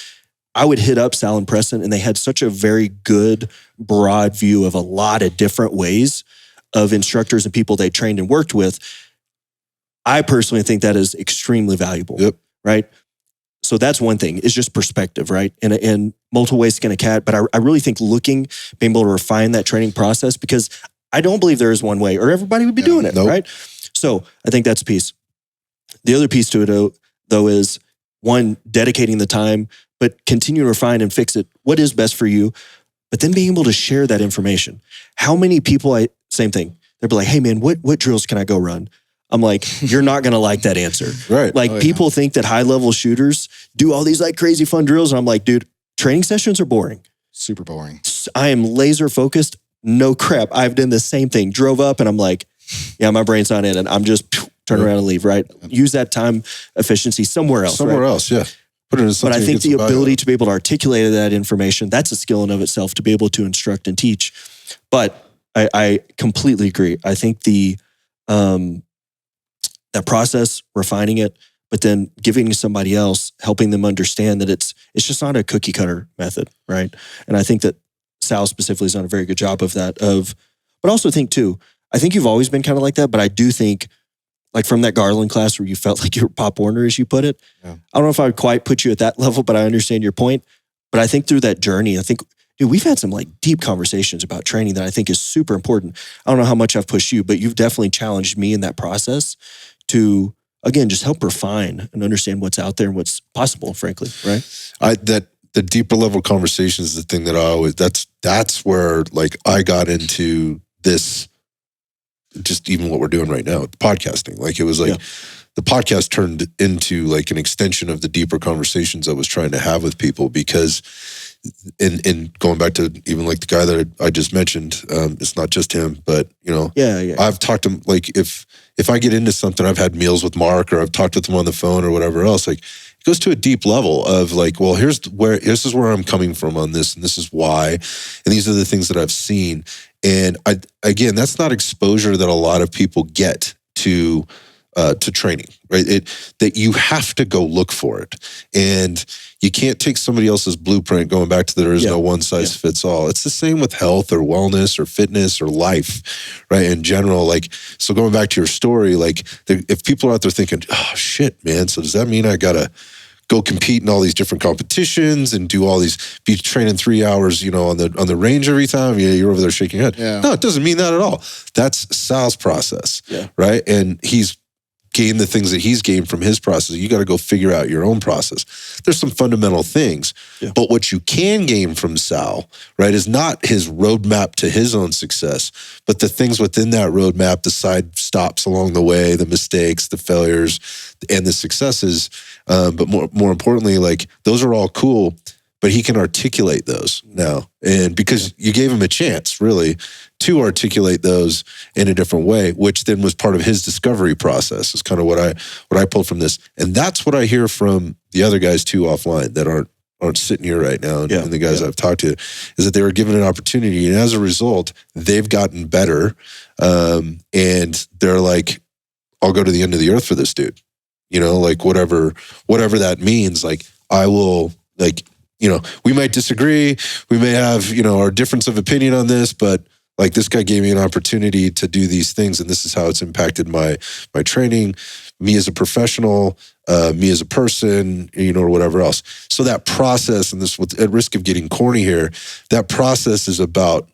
I would hit up Sal and Preston and they had such a very good, broad view of a lot of different ways of instructors and people they trained and worked with. I personally think that is extremely valuable. Yep. Right? So that's one thing. It's just perspective, right? And multiple ways to skin a cat. But I really think being able to refine that training process, because I don't believe there is one way or everybody would be doing it, right? So I think that's a piece. The other piece to it, though, is one, dedicating the time, but continue to refine and fix it. What is best for you? But then being able to share that information. How many people, same thing. They'll be like, hey man, what drills can I go run? I'm like, you're not going to like that answer. Right. Like people think that high level shooters do all these like crazy fun drills. And I'm like, dude, training sessions are boring. Super boring. I am laser focused. No crap. I've done the same thing. Drove up and I'm like, yeah, my brain's not in it. I'm just turn around and leave, right? Use that time efficiency somewhere else. Somewhere else, yeah. Put it in something. But I think the ability to be able to articulate that information, that's a skill in of itself to be able to instruct and teach. But I completely agree. I think that process, refining it, but then giving to somebody else, helping them understand that it's just not a cookie cutter method, right? And I think that Sal specifically has done a very good job of that. But also think too, I think you've always been kind of like that, but I do think like from that Garland class where you felt like you were Pop Warner, as you put it. Yeah. I don't know if I would quite put you at that level, but I understand your point. But I think through that journey, dude, we've had some like deep conversations about training that I think is super important. I don't know how much I've pushed you, but you've definitely challenged me in that process to, again, just help refine and understand what's out there and what's possible, frankly, right? The deeper level conversation is the thing that that's where like I got into this, just even what we're doing right now, podcasting. Like it was like the podcast turned into like an extension of the deeper conversations I was trying to have with people, because in going back to even like the guy that I just mentioned, it's not just him, but I've talked to him, like if I get into something, I've had meals with Mark, or I've talked with him on the phone or whatever else, like it goes to a deep level of like, well, this is where I'm coming from on this, and this is why, and these are the things that I've seen. And again, that's not exposure that a lot of people get to training, right? That you have to go look for it, and you can't take somebody else's blueprint. Going back to there is no one size fits all. It's the same with health or wellness or fitness or life, right? In general, like, so going back to your story, like if people are out there thinking, oh shit, man, so does that mean I gotta go compete in all these different competitions and do all these, be training 3 hours, on the range every time? Yeah, you're over there shaking your head. Yeah. No, it doesn't mean that at all. That's Sal's process, right? And he's gained the things that he's gained from his process. You got to go figure out your own process. There's some fundamental things, but what you can gain from Sal, right, is not his roadmap to his own success, but the things within that roadmap, the side stops along the way, the mistakes, the failures, and the successes. But more importantly, like those are all cool, but he can articulate those now. And because you gave him a chance, really, to articulate those in a different way, which then was part of his discovery process, is kind of what I pulled from this. And that's what I hear from the other guys too offline that aren't sitting here right now, and the guys I've talked to, is that they were given an opportunity, and as a result, they've gotten better. And they're like, I'll go to the end of the earth for this dude. Like whatever that means, like I will, like, we might disagree, we may have, our difference of opinion on this, but like this guy gave me an opportunity to do these things, and this is how it's impacted my training, me as a professional, me as a person, or whatever else. So that process, and this, at risk of getting corny here, that process is about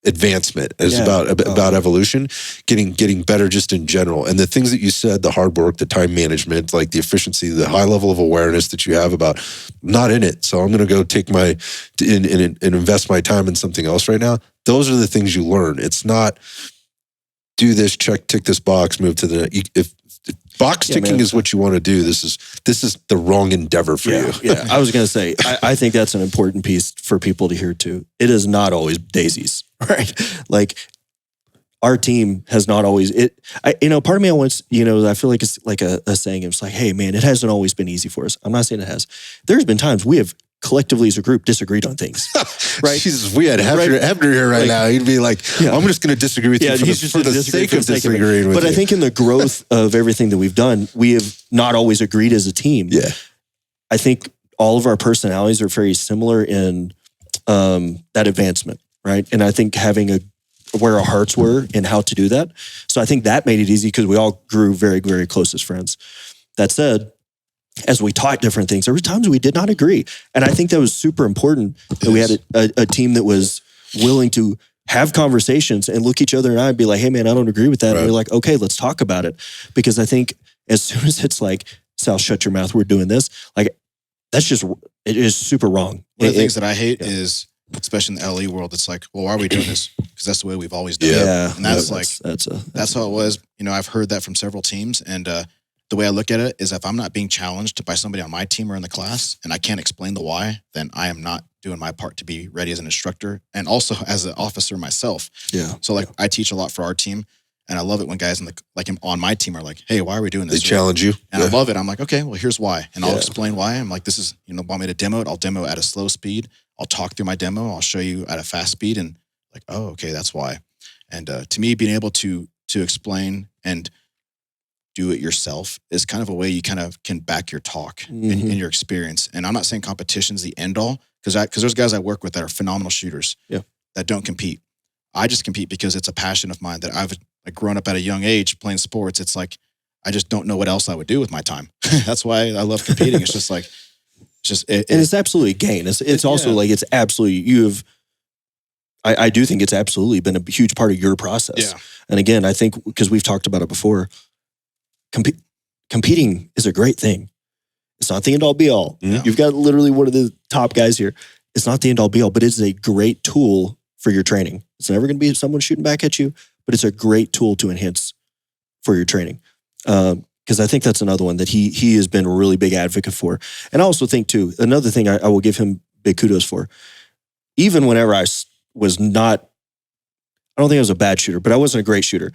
advancement, is about evolution, getting better just in general. And the things that you said, the hard work, the time management, like the efficiency, the high level of awareness that you have about, I'm not in it, so I'm going to go take and invest my time in something else right now. Those are the things you learn. It's not do this, tick this box, move to the, if box ticking is what you want to do, this is the wrong endeavor for you. Yeah, I was going to say, I think that's an important piece for people to hear too. It is not always daisies, right? Like our team has not always, part of me, I feel like it's like a saying, it's like, hey man, it hasn't always been easy for us. I'm not saying it has. There's been times we have collectively as a group disagreed on things, right? Jesus, we had Hebner here right now. He'd be like, I'm just going to disagree with you for the sake of disagreeing with you. But I think in the growth of everything that we've done, we have not always agreed as a team. Yeah. I think all of our personalities are very similar in that advancement, right? And I think having where our hearts were and how to do that. So I think that made it easy because we all grew very, very close as friends. That said, as we taught different things, there were times we did not agree. And I think that was super important that we had a team that was willing to have conversations and look each other in the eye and be like, hey man, I don't agree with that. Right. And we're like, okay, let's talk about it. Because I think as soon as it's like, Sal, shut your mouth, we're doing this. Like, it is super wrong. One of the things that I hate is, especially in the LE world, it's like, well, why are we doing this? Because that's the way we've always done it. And that's how it was. I've heard that from several teams. And the way I look at it is if I'm not being challenged by somebody on my team or in the class and I can't explain the why, then I am not doing my part to be ready as an instructor and also as an officer myself. Yeah. So I teach a lot for our team, and I love it when guys on my team are like, hey, why are we doing this? They challenge you. And I love it. I'm like, okay, well, here's why. And I'll explain why. I'm like, this is, want me to demo it? I'll demo at a slow speed. I'll talk through my demo. I'll show you at a fast speed, and like, oh, okay, that's why. And to me, being able to explain and do it yourself is kind of a way you kind of can back your talk in your experience. And I'm not saying competition's the end all, because there's guys I work with that are phenomenal shooters that don't compete. I just compete because it's a passion of mine that I've grown up at a young age playing sports. It's like, I just don't know what else I would do with my time. That's why I love competing. It's just like, and it's absolutely a gain. It's also like, it's absolutely, I do think it's absolutely been a huge part of your process. Yeah. And again, I think because we've talked about it before, competing is a great thing. It's not the end all be all. Yeah. You've got literally one of the top guys here. It's not the end all be all, but it's a great tool for your training. It's never going to be someone shooting back at you, but it's a great tool to enhance for your training. because I think that's another one that he has been a really big advocate for. And I also think too, another thing I will give him big kudos for, even whenever I was not, I don't think I was a bad shooter, but I wasn't a great shooter.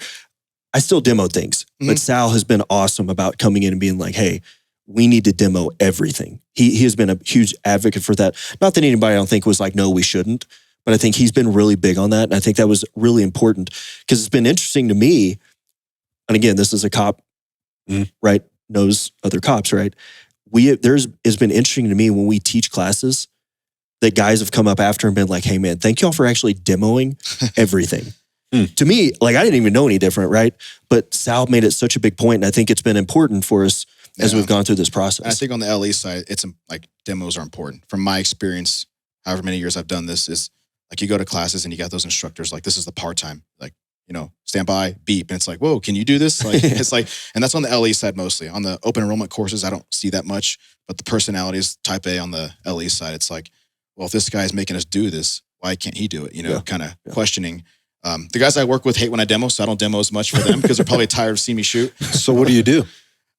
I still demoed things, but Sal has been awesome about coming in and being like, hey, we need to demo everything. He has been a huge advocate for that. Not that anybody I don't think was like, no, we shouldn't, but I think he's been really big on that. And I think that was really important because it's been interesting to me. And again, this is a cop, right? Knows other cops, right? It's been interesting to me when we teach classes that guys have come up after and been like, hey man, thank y'all for actually demoing everything. To me, like I didn't even know any different, right? But Sal made it such a big point, and I think it's been important for us as we've gone through this process. I think on the LE side, it's like demos are important. From my experience, however many years I've done this, is like you go to classes and you got those instructors like, this is the part-time, like, stand by, beep. And it's like, whoa, can you do this? Like, it's like, and that's on the LE side mostly. On the open enrollment courses, I don't see that much, but the personalities type A on the LE side, it's like, well, if this guy's making us do this, why can't he do it? Kind of questioning. The guys I work with hate when I demo, so I don't demo as much for them because they're probably tired of seeing me shoot. So what do you do?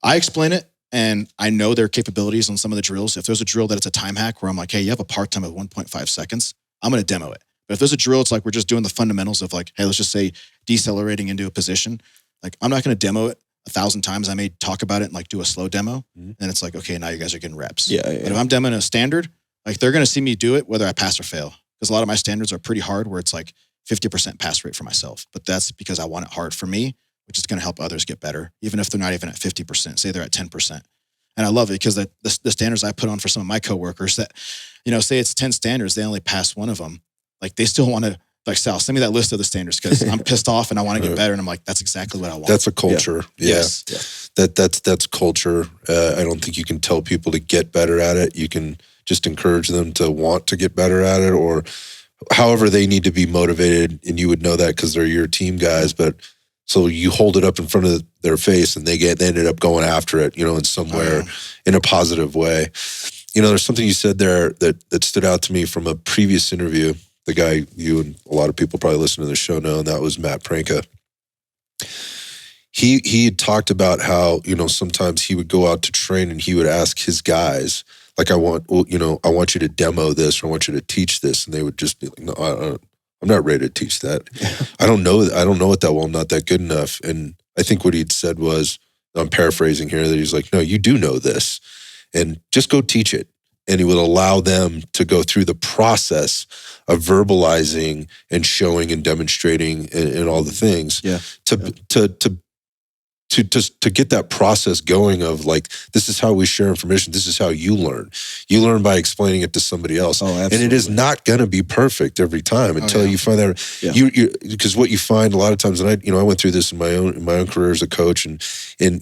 I explain it, and I know their capabilities on some of the drills. If there's a drill that it's a time hack where I'm like, hey, you have a part time of 1.5 seconds, I'm going to demo it. But if there's a drill, it's like we're just doing the fundamentals of like, hey, let's just say decelerating into a position. Like, I'm not going to demo it 1,000 times. I may talk about it and like do a slow demo. And it's like, okay, now you guys are getting reps. But if I'm demoing a standard, like they're going to see me do it whether I pass or fail. Because a lot of my standards are pretty hard where it's like 50% pass rate for myself. But that's because I want it hard for me, which is going to help others get better, even if they're not even at 50%, say they're at 10%. And I love it because the standards I put on for some of my coworkers that, say it's 10 standards, they only pass one of them. Like they still want to, like, Sal, send me that list of the standards because I'm pissed off and I want to get better. And I'm like, that's exactly what I want. That's a culture. Yeah. Yes. That's culture. I don't think you can tell people to get better at it. You can just encourage them to want to get better at it, or however they need to be motivated. And you would know that because they're your team guys. But so you hold it up in front of their face and they ended up going after it, in somewhere in a positive way. There's something you said there that stood out to me from a previous interview. The guy you and a lot of people probably listen to the show know, and that was Matt Pranka. He had talked about how, sometimes he would go out to train and he would ask his guys, like, I want you to demo this, or I want you to teach this. And they would just be like, no, I'm not ready to teach that. I don't know it that well. I'm not that good enough. And I think what he'd said was, I'm paraphrasing here, that he's like, no, you do know this, and just go teach it. And he would allow them to go through the process of verbalizing and showing and demonstrating and all the things to get that process going of like, this is how we share information. This is how you learn. You learn by explaining it to somebody else. And it is not going to be perfect every time until you find that. Because what you find a lot of times, and I went through this in my own career as a coach, and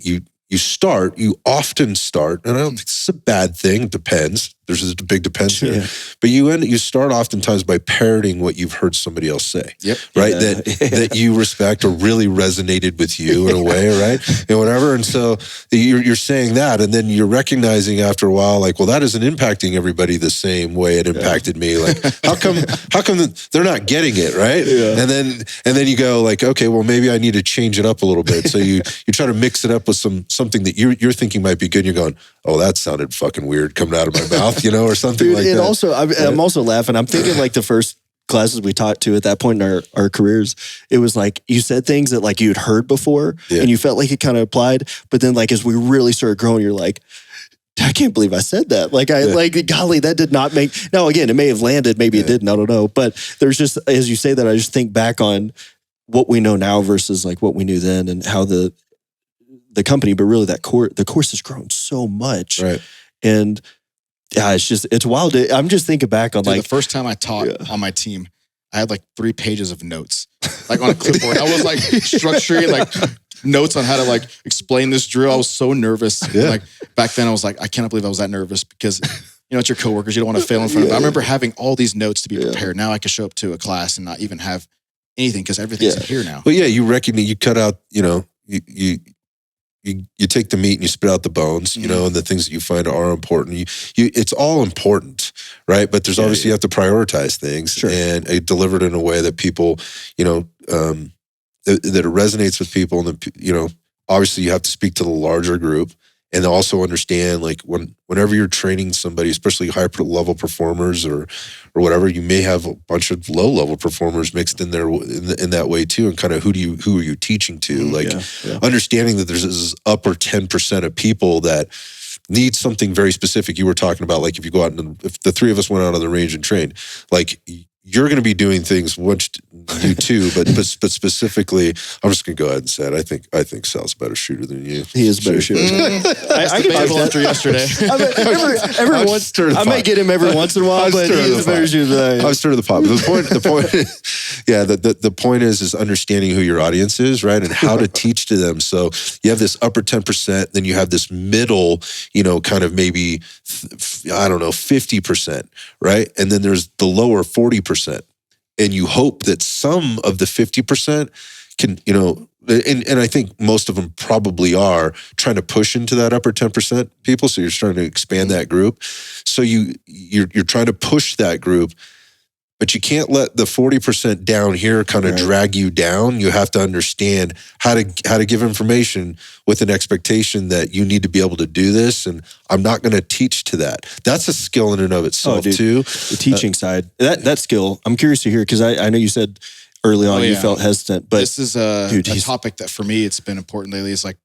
you often start, and I don't think it's a bad thing. It depends. There's a big depends here. But you start oftentimes by parroting what you've heard somebody else say. Right? That you respect or really resonated with you in a way, right? And whatever. And so you're saying that, and then you're recognizing after a while, like, well, that isn't impacting everybody the same way it impacted me. Like, how come they're not getting it, right? And then you go like, okay, well, maybe I need to change it up a little bit. So you try to mix it up with something that you're thinking might be good. And you're going, oh, that sounded fucking weird coming out of my mouth, or something like that. And also, I'm also laughing. I'm thinking like the first classes we taught to at that point in our careers, it was like you said things that like you'd heard before and you felt like it kind of applied. But then like as we really started growing, you're like, I can't believe I said that. Like golly, that did not make. Now again, it may have landed, maybe it didn't. I don't know. But there's just, as you say that, I just think back on what we know now versus like what we knew then, and how the company, but really the course has grown so much, right? And it's wild. I'm just thinking back on like the first time I taught on my team, I had like 3 pages of notes, like on a clipboard. I was like structuring like notes on how to like explain this drill. I was so nervous. Like back then I was like, I cannot believe I was that nervous because it's your coworkers. You don't want to fail in front of them. I remember having all these notes to be prepared. Now I can show up to a class and not even have anything because everything's in here now. Well, you recognize, you cut out, you take the meat and you spit out the bones, and the things that you find are important. It's all important, right? But there's obviously you have to prioritize things and deliver it in a way that people, that it resonates with people, and obviously you have to speak to the larger group and also understand like whenever you're training somebody, especially high level performers or whatever, you may have a bunch of low level performers mixed in there in that way too. And kind of who are you teaching to? Understanding that there's this upper 10% of people that need something very specific. You were talking about like if you go out and if the three of us went out on the range and trained, like you're going to be doing things, which you too, but specifically, I'm just going to go ahead and say it. I think Sal's a better shooter than you. He is a better shooter. I get after yesterday. I might get him every once in a while, but he is a better shooter than I am. I was stirring the pot. The point is understanding who your audience is, right? And how to teach to them. So you have this upper 10%, then you have this middle, kind of maybe, 50%, right? And then there's the lower 40%. And you hope that some of the 50% can, and I think most of them probably are trying to push into that upper 10% people. So you're trying to expand that group. So you're trying to push that group, but you can't let the 40% down here kind of drag you down. You have to understand how to give information with an expectation that you need to be able to do this. And I'm not going to teach to that. That's a skill in and of itself too. The teaching side, that skill, I'm curious to hear, because I know you said early on you felt hesitant, but this is a topic that for me, it's been important lately. It's like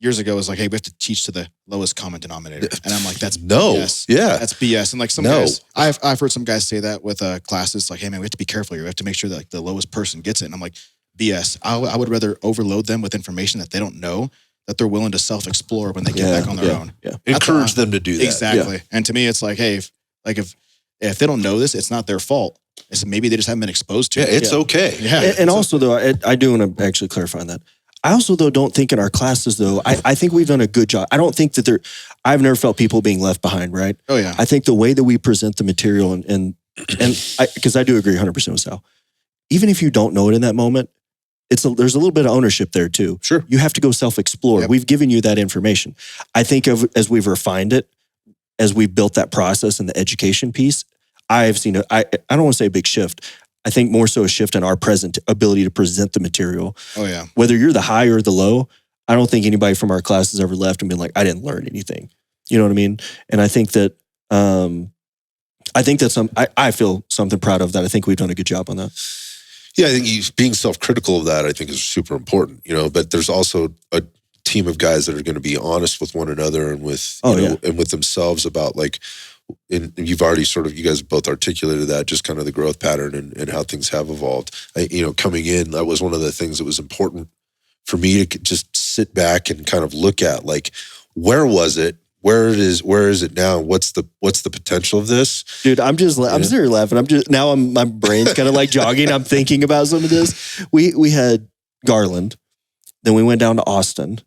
years ago, it was like, hey, we have to teach to the lowest common denominator. And I'm like, that's BS. Yeah. That's BS. And like some guys, I've heard some guys say that with classes, like, hey man, we have to be careful here. We have to make sure that like the lowest person gets it. And I'm like, BS. I would rather overload them with information that they don't know, that they're willing to self-explore when they get back on their own. Yeah. Encourage them to do that. Exactly. Yeah. And to me, it's like, hey, if they don't know this, it's not their fault. It's maybe they just haven't been exposed to it. It's okay. Yeah. And also though, I do want to actually clarify that. I also, though, don't think in our classes, though, I think we've done a good job. I don't think that I've never felt people being left behind, right? Oh, yeah. I think the way that we present the material and because I do agree 100% with Sal, even if you don't know it in that moment, there's a little bit of ownership there too. Sure. You have to go self-explore. Yep. We've given you that information. I think as we've refined it, as we've built that process and the education piece, I've seen I don't want to say a big shift. I think more so a shift in our ability to present the material. Oh, yeah. Whether you're the high or the low, I don't think anybody from our class has ever left and been like, I didn't learn anything. You know what I mean? And I think that, I feel something proud of that. I think we've done a good job on that. Yeah, I think being self-critical of that, I think is super important, but there's also a team of guys that are going to be honest with one another and with, and with themselves about like, and you've already you guys both articulated that, just kind of the growth pattern and how things have evolved. Coming in, that was one of the things that was important for me to just sit back and kind of look at, like, where was it? Where is it now? What's the potential of this? Dude, I'm sitting here laughing. My brain's kind of like jogging. I'm thinking about some of this. We had Garland, then we went down to Austin,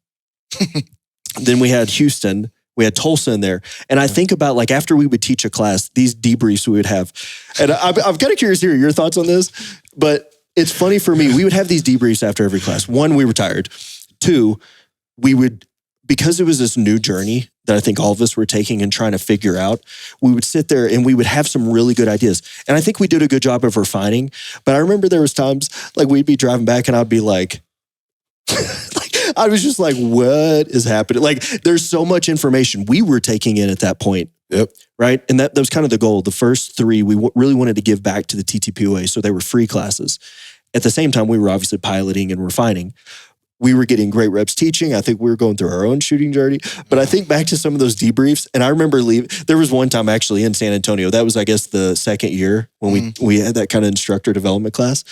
then we had Houston. We had Tulsa in there. And I think about like after we would teach a class, these debriefs we would have. And I'm kind of curious to hear your thoughts on this, but it's funny for me. We would have these debriefs after every class. One, we were tired. Two, because it was this new journey that I think all of us were taking and trying to figure out, we would sit there and we would have some really good ideas. And I think we did a good job of refining. But I remember there was times like we'd be driving back and I'd be like, I was just like, what is happening? Like, there's so much information we were taking in at that point. Yep. Right. And that was kind of the goal. The first three, we really wanted to give back to the TTPOA. So they were free classes. At the same time, we were obviously piloting and refining. We were getting great reps teaching. I think we were going through our own shooting journey. But I think back to some of those debriefs, and I remember there was one time actually in San Antonio. That was, I guess, the second year when we had that kind of instructor development class.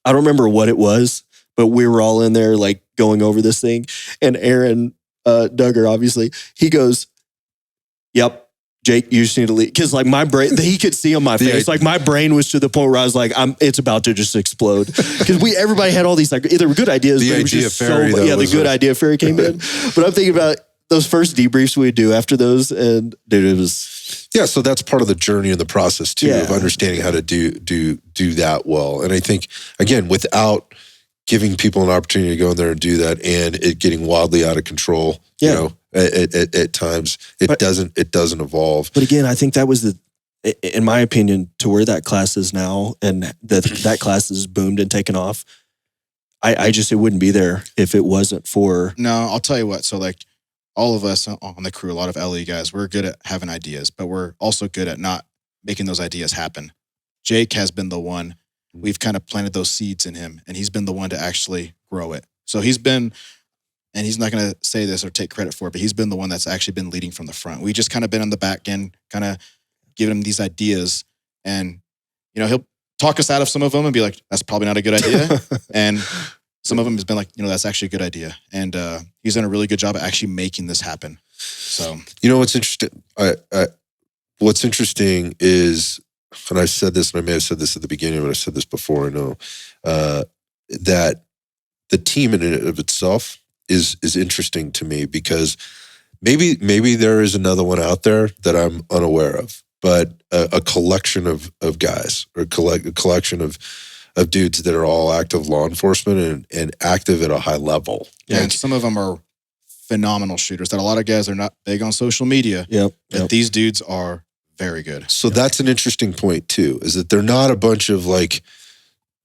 I don't remember what it was, but we were all in there like going over this thing. And Aaron Duggar, obviously, he goes, yep, Jake, you just need to leave. Because like my brain, he could see on my face, like my brain was to the point where I was like, it's about to just explode. Because everybody had all these like, either were good ideas, the but it was idea just fairy, so, the good idea fairy came in. But I'm thinking about those first debriefs we'd do after those, and dude, it was... Yeah, so that's part of the journey and the process too, of understanding how to do that well. And I think, again, without giving people an opportunity to go in there and do that, and it getting wildly out of control, at times it doesn't evolve. But again, I think that was in my opinion, to where that class is now, and that class has boomed and taken off. it wouldn't be there if it wasn't for. No, I'll tell you what. So like all of us on the crew, a lot of LE guys, we're good at having ideas, but we're also good at not making those ideas happen. Jake has been the one, we've kind of planted those seeds in him, and he's been the one to actually grow it. So he's been, and he's not going to say this or take credit for it, but he's been the one that's actually been leading from the front. We just kind of been on the back end, kind of giving him these ideas, and he'll talk us out of some of them and be like, that's probably not a good idea. And some of them has been like, that's actually a good idea. And he's done a really good job at actually making this happen. So, what's interesting, what's interesting is, and I said this, and I may have said this at the beginning, but I said this before, I know, that the team in and of itself is interesting to me, because maybe there is another one out there that I'm unaware of, but a collection of guys, or a collection of dudes that are all active law enforcement and active at a high level. Yeah, and some of them are phenomenal shooters that a lot of guys are not big on social media. But these dudes are very good. So that's an interesting point too, is that they're not a bunch of like,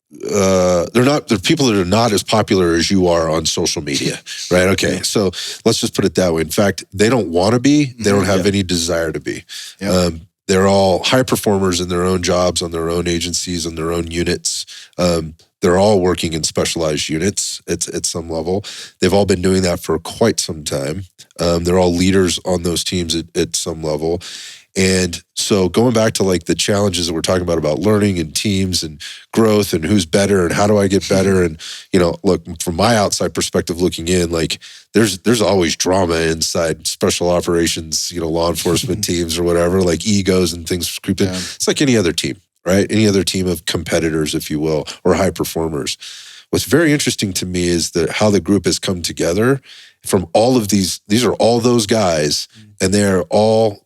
they're people that are not as popular as you are on social media, right? Okay, yeah. So let's just put it that way. In fact, they don't want to be, they don't have any desire to be. Yeah. They're all high performers in their own jobs, on their own agencies, on their own units. They're all working in specialized units at some level. They've all been doing that for quite some time. They're all leaders on those teams at some level. And so going back to like the challenges that we're talking about learning and teams and growth and who's better and how do I get better? And, look, from my outside perspective looking in, like there's always drama inside special operations, law enforcement teams or whatever, like egos and things creep in. Yeah. It's like any other team, right? Any other team of competitors, if you will, or high performers. What's very interesting to me is that how the group has come together from all of these are all those guys, and they're all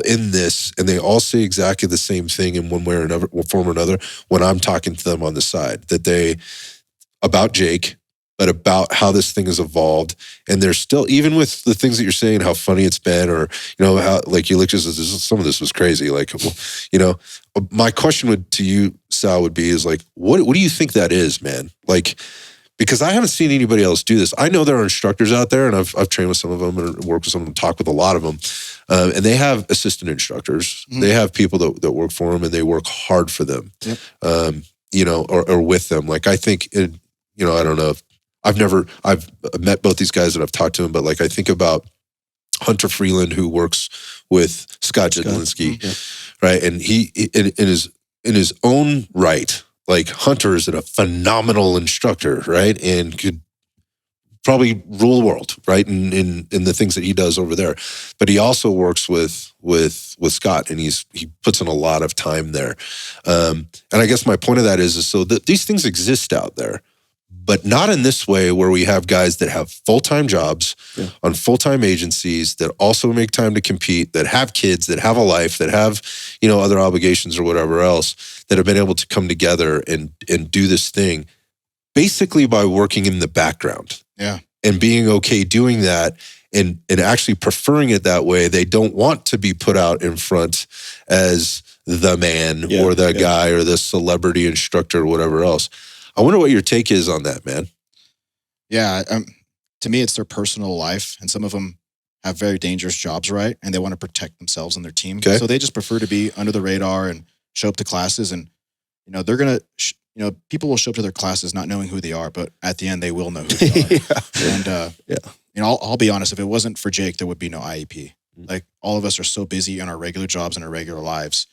in this, and they all say exactly the same thing in one way or another, form or another, when I'm talking to them on the side, about Jake, but about how this thing has evolved. And they're still, even with the things that you're saying, how funny it's been, or, how, like, you look, some of this was crazy. Like, my question to you, Sal, would be, is like, what do you think that is, man? Like, because I haven't seen anybody else do this. I know there are instructors out there, and I've trained with some of them and worked with some of them, talked with a lot of them. And they have assistant instructors. Mm-hmm. They have people that work for them, and they work hard for them, yep. Or with them. Like, I think, I don't know, I've met both these guys and I've talked to them, but like, I think about Hunter Freeland, who works with Scott Jedlinski, mm-hmm. right? And he, in his own right, like, Hunter is a phenomenal instructor, right? And could probably rule the world, right? In the things that he does over there. But he also works with Scott, and he puts in a lot of time there. And I guess my point of that is so that these things exist out there, but not in this way, where we have guys that have full-time jobs on full-time agencies that also make time to compete, that have kids, that have a life, that have, other obligations or whatever else, that have been able to come together and do this thing basically by working in the background. Yeah. And being okay doing that and actually preferring it that way. They don't want to be put out in front as the man or the guy or the celebrity instructor or whatever else. I wonder what your take is on that, man. Yeah. To me, it's their personal life. And some of them have very dangerous jobs, right? And they want to protect themselves and their team. Okay. So they just prefer to be under the radar and show up to classes. And, they're going to, people will show up to their classes not knowing who they are, but at the end, they will know who they are. And, I'll be honest, if it wasn't for Jake, there would be no IEP. Mm-hmm. Like, all of us are so busy in our regular jobs and our regular lives,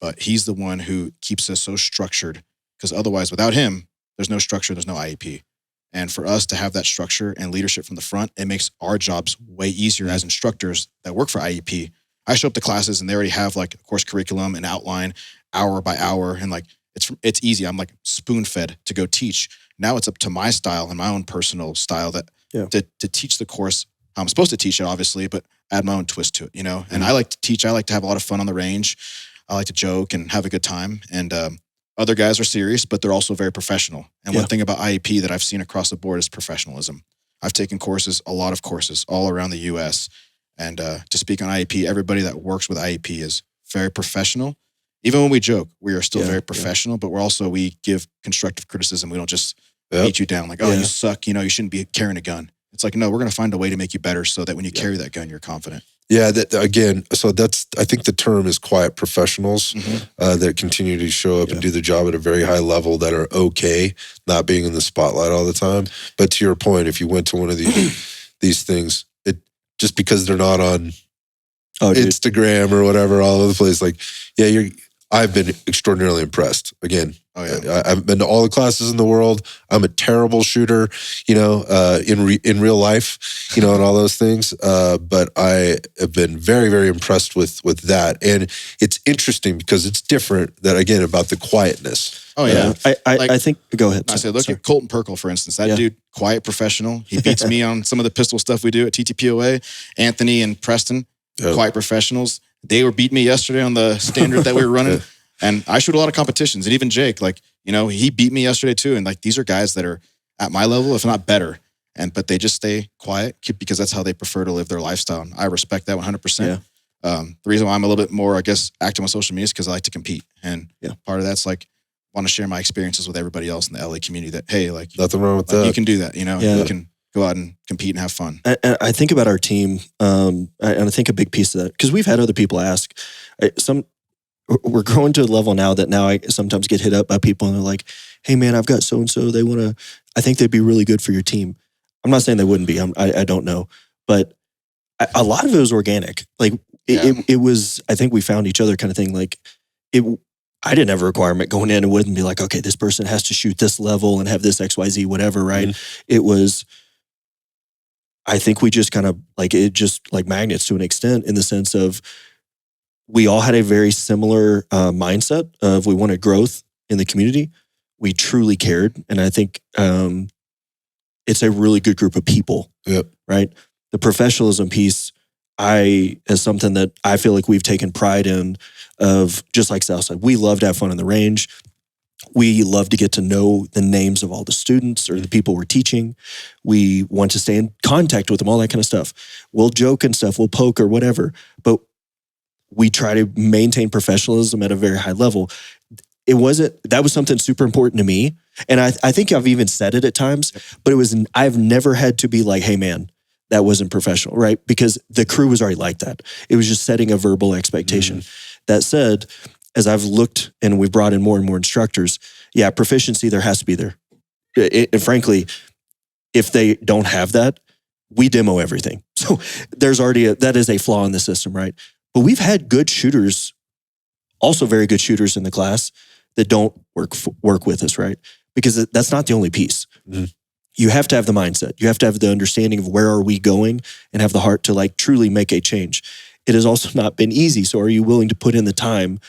but he's the one who keeps us so structured, because otherwise, without him, there's no structure, there's no IEP. And for us to have that structure and leadership from the front, it makes our jobs way easier as instructors that work for IEP. I show up to classes and they already have like a course curriculum and outline hour by hour. And like, it's easy. I'm like spoon fed to go teach. Now it's up to my style and my own personal style to teach the course how I'm supposed to teach it, obviously, but add my own twist to it, And I like to teach. I like to have a lot of fun on the range. I like to joke and have a good time. And, other guys are serious, but they're also very professional. And one thing about IEP that I've seen across the board is professionalism. I've taken a lot of courses all around the U.S. And to speak on IEP, everybody that works with IEP is very professional. Even when we joke, we are still very professional, but we give constructive criticism. We don't just beat you down. Like, oh, you suck. You shouldn't be carrying a gun. It's like, no, we're going to find a way to make you better so that when you carry that gun, you're confident. Yeah, so I think the term is quiet professionals that continue to show up and do the job at a very high level, that are okay not being in the spotlight all the time. But to your point, if you went to one of these things, just because they're not on Instagram or whatever all over the place, like, I've been extraordinarily impressed. Again, I've been to all the classes in the world. I'm a terrible shooter, in real life, and all those things. But I have been very, very impressed with that. And it's interesting because it's different about the quietness. Oh yeah. I think, go ahead. I said, look at Colton Perkle, for instance. That dude, quiet professional. He beats me on some of the pistol stuff we do at TTPOA. Anthony and Preston, quiet professionals. They were beating me yesterday on the standard that we were running. And I shoot a lot of competitions. And even Jake, he beat me yesterday too. And these are guys that are at my level, if not better. But they just stay quiet because that's how they prefer to live their lifestyle. And I respect that 100%. The reason why I'm a little bit more, active on social media is because I like to compete. And part of that's want to share my experiences with everybody else in the LA community that, hey, nothing wrong with that. You can do that, You can go out and compete and have fun. And I think about our team, and I think a big piece of that, because we've had other people ask, we're growing to a level now that I sometimes get hit up by people and they're like, hey man, I've got so-and-so, I think they'd be really good for your team. I'm not saying they wouldn't be, I don't know, but a lot of it was organic. It was, I think we found each other kind of thing. I didn't have a requirement going in. It wouldn't be like, okay, this person has to shoot this level and have this XYZ, whatever, right? Mm-hmm. It was, I think we just kind of it just like magnets to an extent, in the sense of we all had a very similar mindset of we wanted growth in the community. We truly cared. And I think it's a really good group of people, right? The professionalism piece, is something that I feel like we've taken pride in, of just like Sal said, we love to have fun in the range. We love to get to know the names of all the students or the people we're teaching. We want to stay in contact with them, all that kind of stuff. We'll joke and stuff, we'll poke or whatever, but we try to maintain professionalism at a very high level. That was something super important to me. And I think I've even said it at times, but I've never had to be like, hey man, that wasn't professional, right? Because the crew was already like that. It was just setting a verbal expectation. That said, as I've looked and we've brought in more and more instructors, proficiency there has to be there. And frankly, if they don't have that, we demo everything. So there's already that is a flaw in the system, right? But we've had good shooters, also very good shooters in the class that don't work with us, right? Because that's not the only piece. Mm-hmm. You have to have the mindset. You have to have the understanding of where are we going and have the heart to truly make a change. It has also not been easy. So are you willing to put in the time?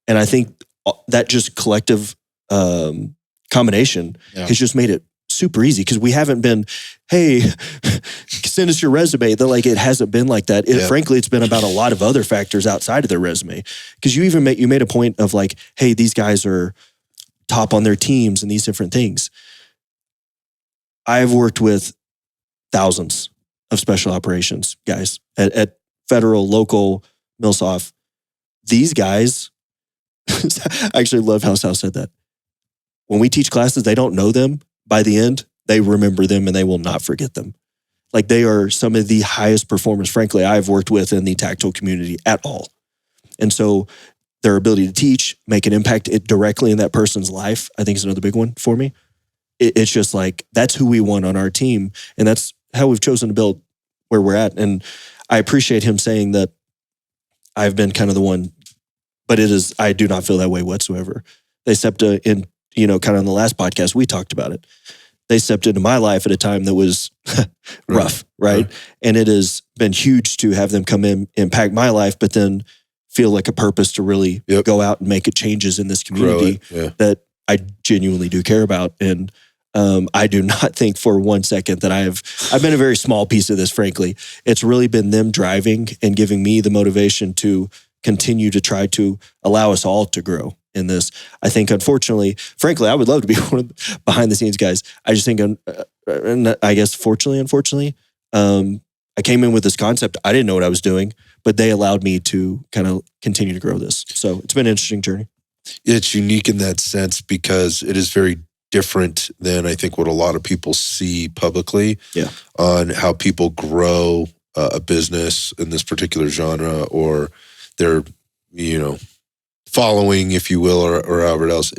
And I think that just collective combination has just made it super easy, because we haven't been, hey, send us your resume. It hasn't been like that. Frankly, it's been about a lot of other factors outside of their resume. Because you made a point of hey, these guys are top on their teams and these different things. I've worked with thousands of special operations guys at federal, local, MilSoft. These guys, I actually love how Sal said that. When we teach classes, they don't know them. By the end, they remember them and they will not forget them. They are some of the highest performers, frankly, I've worked with in the tactical community at all. And so their ability to teach, make an impact directly in that person's life, I think is another big one for me. It's just that's who we want on our team. And that's how we've chosen to build where we're at. And I appreciate him saying that I've been kind of the one, but I do not feel that way whatsoever. They stepped in, kind of in the last podcast, we talked about it. They stepped into my life at a time that was rough, right? And it has been huge to have them come in, impact my life, but then feel like a purpose to really go out and make changes in this community that I genuinely do care about. And I do not think for 1 second that I've been a very small piece of this, frankly. It's really been them driving and giving me the motivation to continue to try to allow us all to grow in this. I think, unfortunately, frankly, I would love to be one of the behind the scenes guys. I just think, and I guess unfortunately, I came in with this concept. I didn't know what I was doing, but they allowed me to kind of continue to grow this. So it's been an interesting journey. It's unique in that sense because it is very different than I think what a lot of people see publicly on how people grow a business in this particular genre, or their, following, if you will, or however else.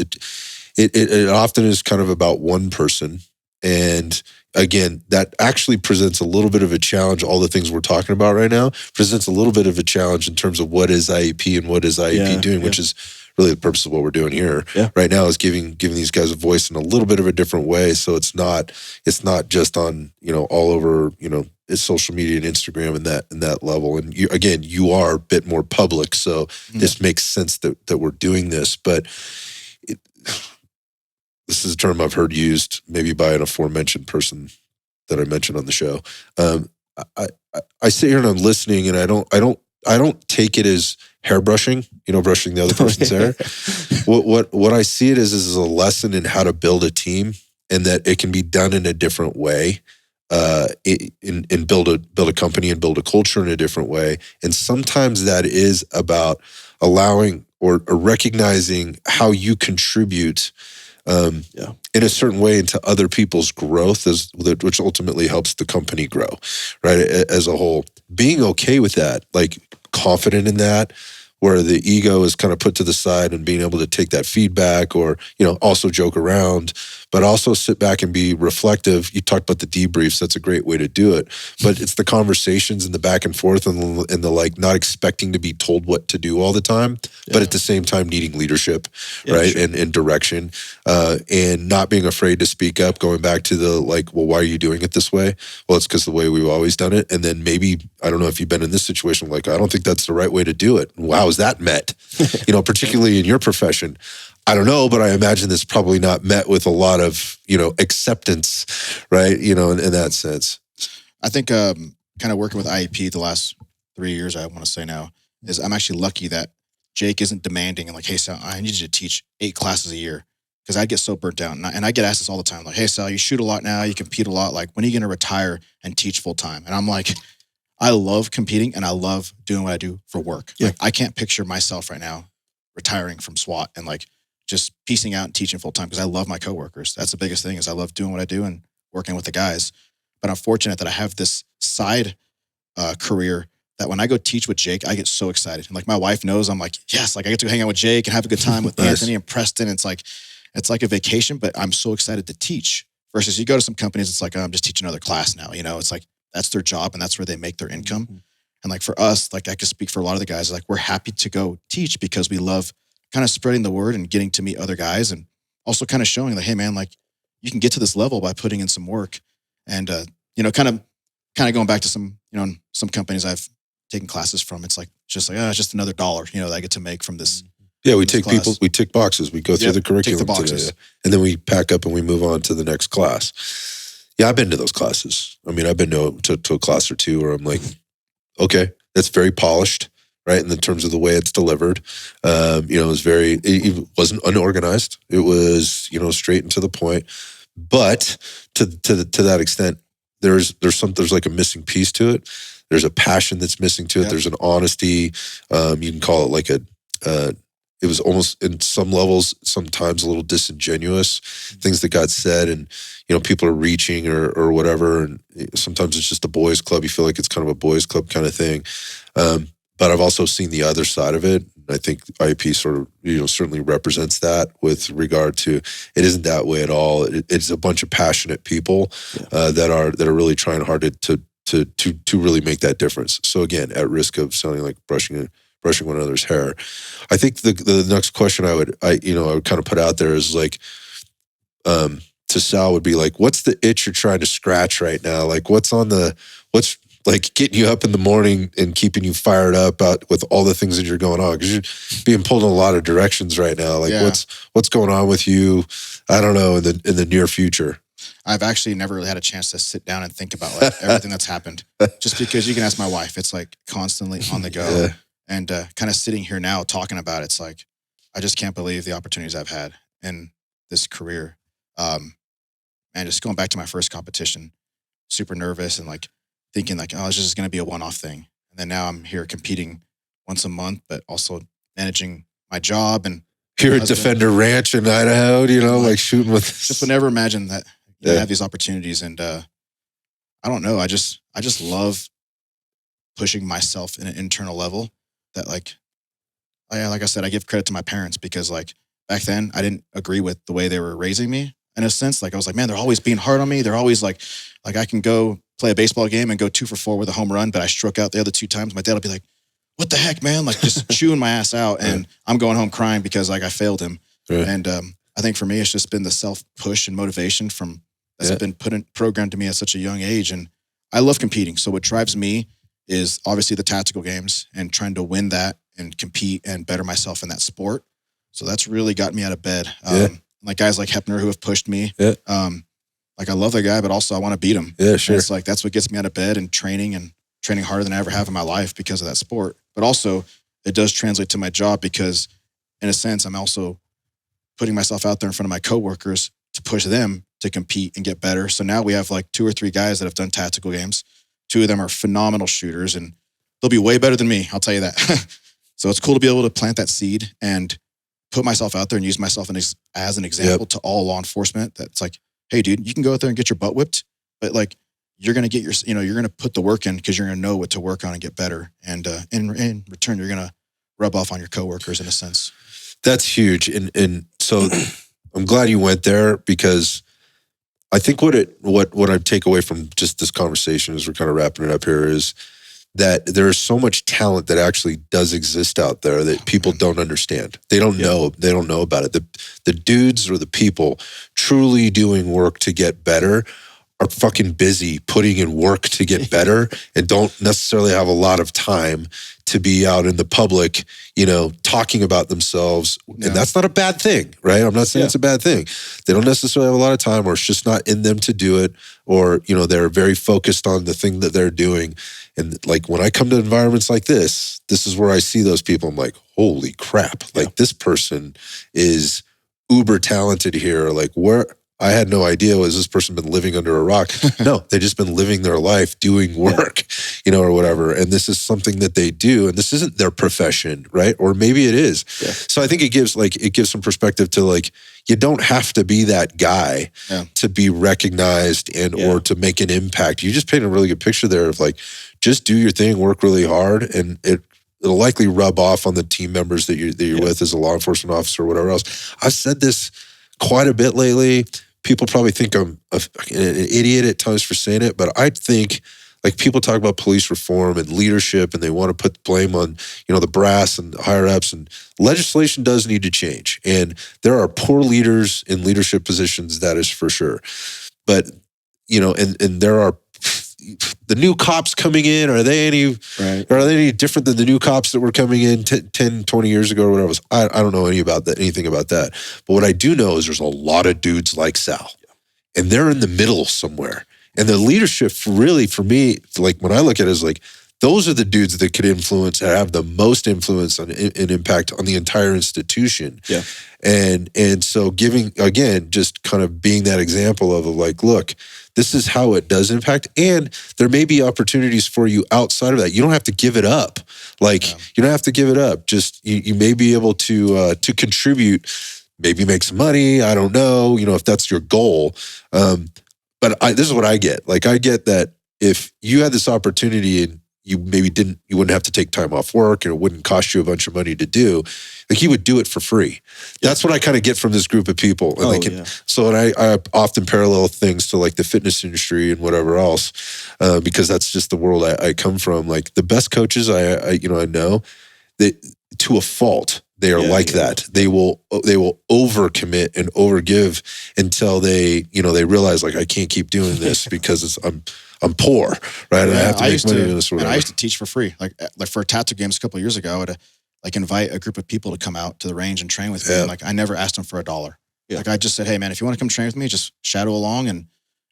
It often is kind of about one person. And again, that actually presents a little bit of a challenge. All the things we're talking about right now presents a little bit of a challenge in terms of what is IEP and what is IEP doing, which is really the purpose of what we're doing here right now, is giving these guys a voice in a little bit of a different way. So it's not just on, all over, social media and Instagram and that level. And you are a bit more public. So this makes sense that we're doing this, but this is a term I've heard used maybe by an aforementioned person that I mentioned on the show. I sit here and I'm listening, and I don't take it as hairbrushing, brushing the other person's hair. What I see it as is a lesson in how to build a team, and that it can be done in a different way, and build a company and build a culture in a different way. And sometimes that is about allowing or recognizing how you contribute in a certain way into other people's growth, which ultimately helps the company grow, right? As a whole, being okay with that, like confident in that, where the ego is kind of put to the side, and being able to take that feedback, or, also joke around, but also sit back and be reflective. You talked about the debriefs. That's a great way to do it. But it's the conversations and the back and forth, and the like, not expecting to be told what to do all the time, but at the same time needing leadership, right? Sure. And direction, and not being afraid to speak up, going back to the, like, well, why are you doing it this way? Well, it's because the way we've always done it. And then maybe, I don't know if you've been in this situation, like, I don't think that's the right way to do it. Wow, is that met? Particularly in your profession. I don't know, but I imagine it's probably not met with a lot of, acceptance, right? In that sense. I think kind of working with IEP the last 3 years, I want to say now, is I'm actually lucky that Jake isn't demanding and like, hey, Sal, I need you to teach 8 classes a year, because I get so burnt out. And I get asked this all the time, like, hey, Sal, you shoot a lot now, you compete a lot. Like, when are you going to retire and teach full time? And I'm like, I love competing and I love doing what I do for work. Yeah. Like, I can't picture myself right now retiring from SWAT and like just piecing out and teaching full time, because I love my coworkers. That's the biggest thing, is I love doing what I do and working with the guys. But I'm fortunate that I have this side career that when I go teach with Jake, I get so excited. And like, my wife knows, I'm like, yes, like I get to hang out with Jake and have a good time with Anthony and Preston. It's like a vacation, but I'm so excited to teach. Versus you go to some companies, it's like, oh, I'm just teaching another class now. It's like, that's their job and that's where they make their income. Mm-hmm. And like for us, like I could speak for a lot of the guys, like we're happy to go teach because we love kind of spreading the word and getting to meet other guys, and also kind of showing like, hey man, like you can get to this level by putting in some work. And, kind of going back to some, some companies I've taken classes from, it's like, it's just another dollar, that I get to make from this. Yeah, we take class. We tick boxes. We go through the curriculum today, and then we pack up and we move on to the next class. Yeah, I've been to those classes. I mean, I've been to a class or two where I'm like, okay, that's very polished, right? In the terms of the way it's delivered. It wasn't unorganized. It was, straight and to the point. But to that extent, there's like a missing piece to it. There's a passion that's missing to it. Yeah. There's an honesty. You can call it like it was almost in some levels, sometimes a little disingenuous, things that got said, and, people are reaching or whatever. And sometimes it's just a boys club. You feel like it's kind of a boys club kind of thing. But I've also seen the other side of it. I think IEP sort of, certainly represents that with regard to, it isn't that way at all. It's a bunch of passionate people that are really trying hard to really make that difference. So again, at risk of sounding like brushing one another's hair, I think the next question I would kind of put out there is like, to Sal would be like, what's the itch you're trying to scratch right now? Like, what's like getting you up in the morning and keeping you fired up out with all the things that you're going on? Because you're being pulled in a lot of directions right now. Like, what's going on with you? I don't know, in the near future. I've actually never really had a chance to sit down and think about like everything that's happened. Just because you can ask my wife, it's like constantly on the go. Yeah. And kind of sitting here now talking about it, it's like, I just can't believe the opportunities I've had in this career. And just going back to my first competition, super nervous and like thinking like, oh, it's just going to be a one-off thing. And then now I'm here competing once a month, but also managing my job and Pure Defender Ranch in Idaho, like shooting with. Just would never imagine that you have these opportunities, and I don't know. I just love pushing myself in an internal level. That like I said, I give credit to my parents because like back then I didn't agree with the way they were raising me. In a sense, like I was like, man, they're always being hard on me. They're always like I can go play a baseball game and go 2 for 4 with a home run, but I struck out the other 2 times. My dad will be like, what the heck, man? Like just chewing my ass out. And I'm going home crying because like I failed him. Right. And I think for me, it's just been the self-push and motivation that's been programmed to me at such a young age. And I love competing. So what drives me is obviously the tactical games and trying to win that and compete and better myself in that sport. So that's really got me out of bed. Like guys like Hepner who have pushed me. Yeah. Like I love that guy, but also I want to beat him. Yeah, sure. And it's like, that's what gets me out of bed and training harder than I ever have in my life because of that sport. But also it does translate to my job because in a sense, I'm also putting myself out there in front of my coworkers to push them to compete and get better. So now we have like 2 or 3 guys that have done tactical games. 2 of them are phenomenal shooters and they'll be way better than me. I'll tell you that. So it's cool to be able to plant that seed and put myself out there and use myself as an example to all law enforcement. That's like, hey dude, you can go out there and get your butt whipped, but like you're going to get you're going to put the work in because you're going to know what to work on and get better. And in return, you're going to rub off on your coworkers in a sense. That's huge. And so I'm glad you went there because I think what I take away from just this conversation as we're kind of wrapping it up here is that there's so much talent that actually does exist out there that people don't understand. They don't know. They don't know about it. The dudes or the people truly doing work to get better are fucking busy putting in work to get better and don't necessarily have a lot of time to be out in the public, talking about themselves. Yeah. And that's not a bad thing, right? I'm not saying it's a bad thing. They don't necessarily have a lot of time or it's just not in them to do it or, they're very focused on the thing that they're doing. And like when I come to environments like this is where I see those people. I'm like, holy crap. Like this person is uber talented here. Like where I had no idea, was this person been living under a rock? No, they just been living their life doing work, or whatever. And this is something that they do, and this isn't their profession, right? Or maybe it is. Yeah. So I think it gives some perspective to like, you don't have to be that guy to be recognized or to make an impact. You just paint a really good picture there of like, just do your thing, work really hard, and it'll likely rub off on the team members that you're with as a law enforcement officer or whatever else. I've said this quite a bit lately. People probably think I'm an idiot at times for saying it, but I think like people talk about police reform and leadership and they want to put blame on, the brass and the higher ups, and legislation does need to change. And there are poor leaders in leadership positions, that is for sure. But, and there are the new cops coming in. Are they any different than the new cops that were coming in 10, 20 years ago or whatever? I don't know anything about that. But what I do know is there's a lot of dudes like Sal, and they're in the middle somewhere. And the leadership really, for me, like when I look at it, is like, those are the dudes that could influence and have the most influence on an impact on the entire institution. Yeah. And so giving, again, just kind of being that example of like, look, this is how it does impact. And there may be opportunities for you outside of that. You don't have to give it up. Like, you don't have to give it up. Just, you may be able to contribute, maybe make some money. I don't know, if that's your goal. But this is what I get. Like, I get that if you had this opportunity and you wouldn't have to take time off work and it wouldn't cost you a bunch of money to do, like you would do it for free. That's what I kind of get from this group of people. And So I often parallel things to like the fitness industry and whatever else, because that's just the world I come from. Like the best coaches I know, that to a fault, they are that. They will overcommit and overgive until they realize like, I can't keep doing this because I'm poor, right? And I have to make money in this. And I used to teach for free. Like for tactical games a couple of years ago, I would like invite a group of people to come out to the range and train with me. And like I never asked them for $1. Yeah. Like I just said, hey man, if you want to come train with me, just shadow along. And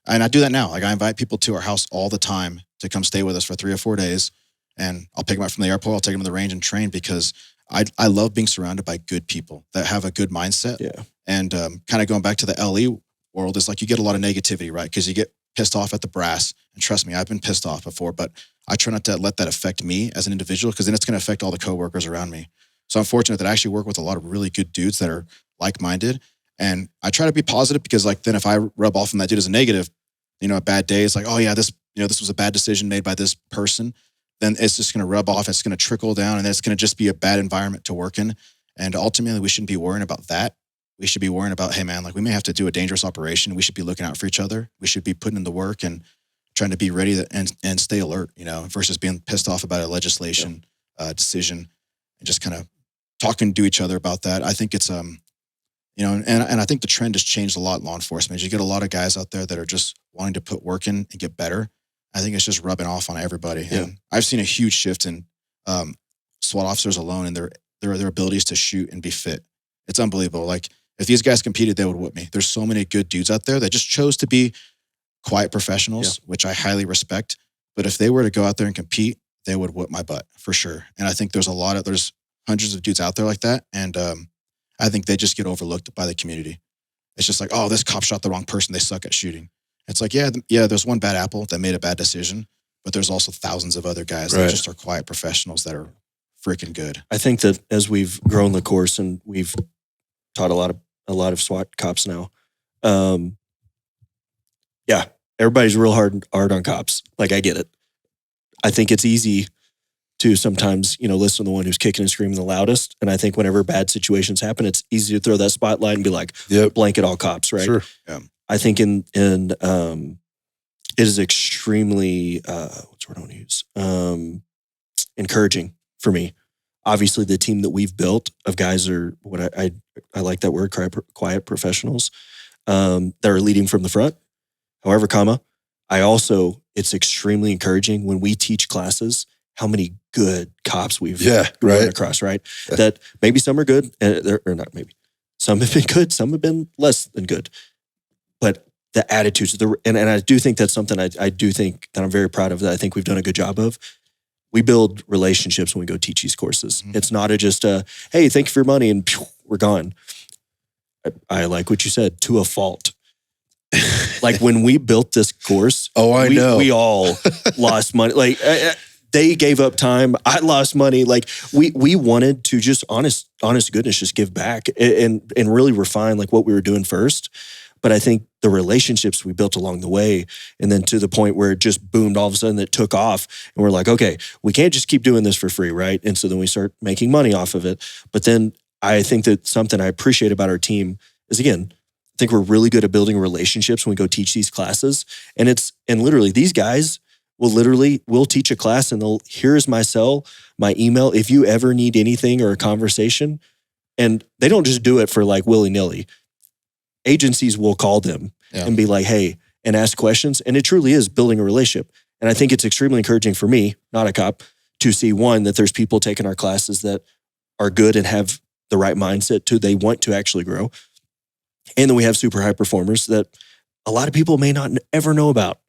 I do that now. Like I invite people to our house all the time to come stay with us for 3 or 4 days. And I'll pick them up from the airport. I'll take them to the range and train because I love being surrounded by good people that have a good mindset. Yeah. And kind of going back to the LE world is like you get a lot of negativity, right? Because you get pissed off at the brass. And trust me, I've been pissed off before, but I try not to let that affect me as an individual because then it's going to affect all the coworkers around me. So I'm fortunate that I actually work with a lot of really good dudes that are like-minded. And I try to be positive because like, then if I rub off on that dude as a negative, a bad day, it's like, oh yeah, this was a bad decision made by this person. Then it's just going to rub off. It's going to trickle down and it's going to just be a bad environment to work in. And ultimately we shouldn't be worrying about that. We should be worrying about, hey man, like we may have to do a dangerous operation. We should be looking out for each other. We should be putting in the work and trying to be ready and stay alert, versus being pissed off about a legislation decision and just kind of talking to each other about that. I think it's, and I think the trend has changed a lot in law enforcement. You get a lot of guys out there that are just wanting to put work in and get better. I think it's just rubbing off on everybody. Yeah. And I've seen a huge shift in SWAT officers alone and their abilities to shoot and be fit. It's unbelievable. Like if these guys competed, they would whoop me. There's so many good dudes out there that just chose to be quiet professionals, which I highly respect. But if they were to go out there and compete, they would whoop my butt for sure. And I think there's hundreds of dudes out there like that. And I think they just get overlooked by the community. It's just like, oh, this cop shot the wrong person. They suck at shooting. It's like, yeah, there's one bad apple that made a bad decision, but there's also thousands of other guys that just are quiet professionals that are freaking good. I think that as we've grown the course and we've taught a lot of SWAT cops now, everybody's real hard on cops. Like I get it. I think it's easy to sometimes, listen to the one who's kicking and screaming the loudest. And I think whenever bad situations happen, it's easy to throw that spotlight and be like, blanket all cops, right? Sure. Yeah. I think it is extremely, what's the word I want to use? Encouraging for me. Obviously, the team that we've built of guys are what I like that word, quiet professionals that are leading from the front. However, it's extremely encouraging when we teach classes how many good cops we've run across, right? Yeah. That maybe some are good, or not maybe. Some have been good, some have been less than good. But the attitudes, and I do think that's something I do think that I'm very proud of, that I think we've done a good job of. We build relationships when we go teach these courses. Mm-hmm. It's not just hey, thank you for your money, and we're gone. I like what you said, to a fault. Like when we built this course, know. We all lost money. Like they gave up time. I lost money. Like we wanted to just honest goodness, just give back and really refine like what we were doing first. But I think the relationships we built along the way, and then to the point where it just boomed all of a sudden, it took off. And we're like, okay, we can't just keep doing this for free, right? And so then we start making money off of it. But then I think that something I appreciate about our team is, again, I think we're really good at building relationships when we go teach these classes. And literally these guys we'll teach a class and here's my cell, my email. If you ever need anything or a conversation, and they don't just do it for like willy-nilly. Agencies will call them and be like, hey, and ask questions. And it truly is building a relationship. And I think it's extremely encouraging for me, not a cop, to see, one, that there's people taking our classes that are good and have the right mindset they want to actually grow. And then we have super high performers that a lot of people may not ever know about,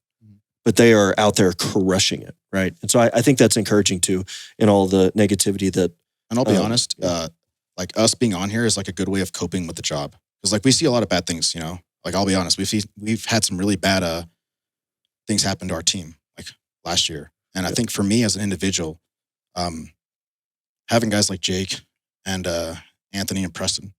but they are out there crushing it, right? And so I think that's encouraging too, in all the negativity that... And I'll be honest, like us being on here is like a good way of coping with the job. Because like we see a lot of bad things, Like I'll be honest, we've had some really bad things happen to our team, like last year. And I think for me as an individual, having guys like Jake and Anthony and Preston.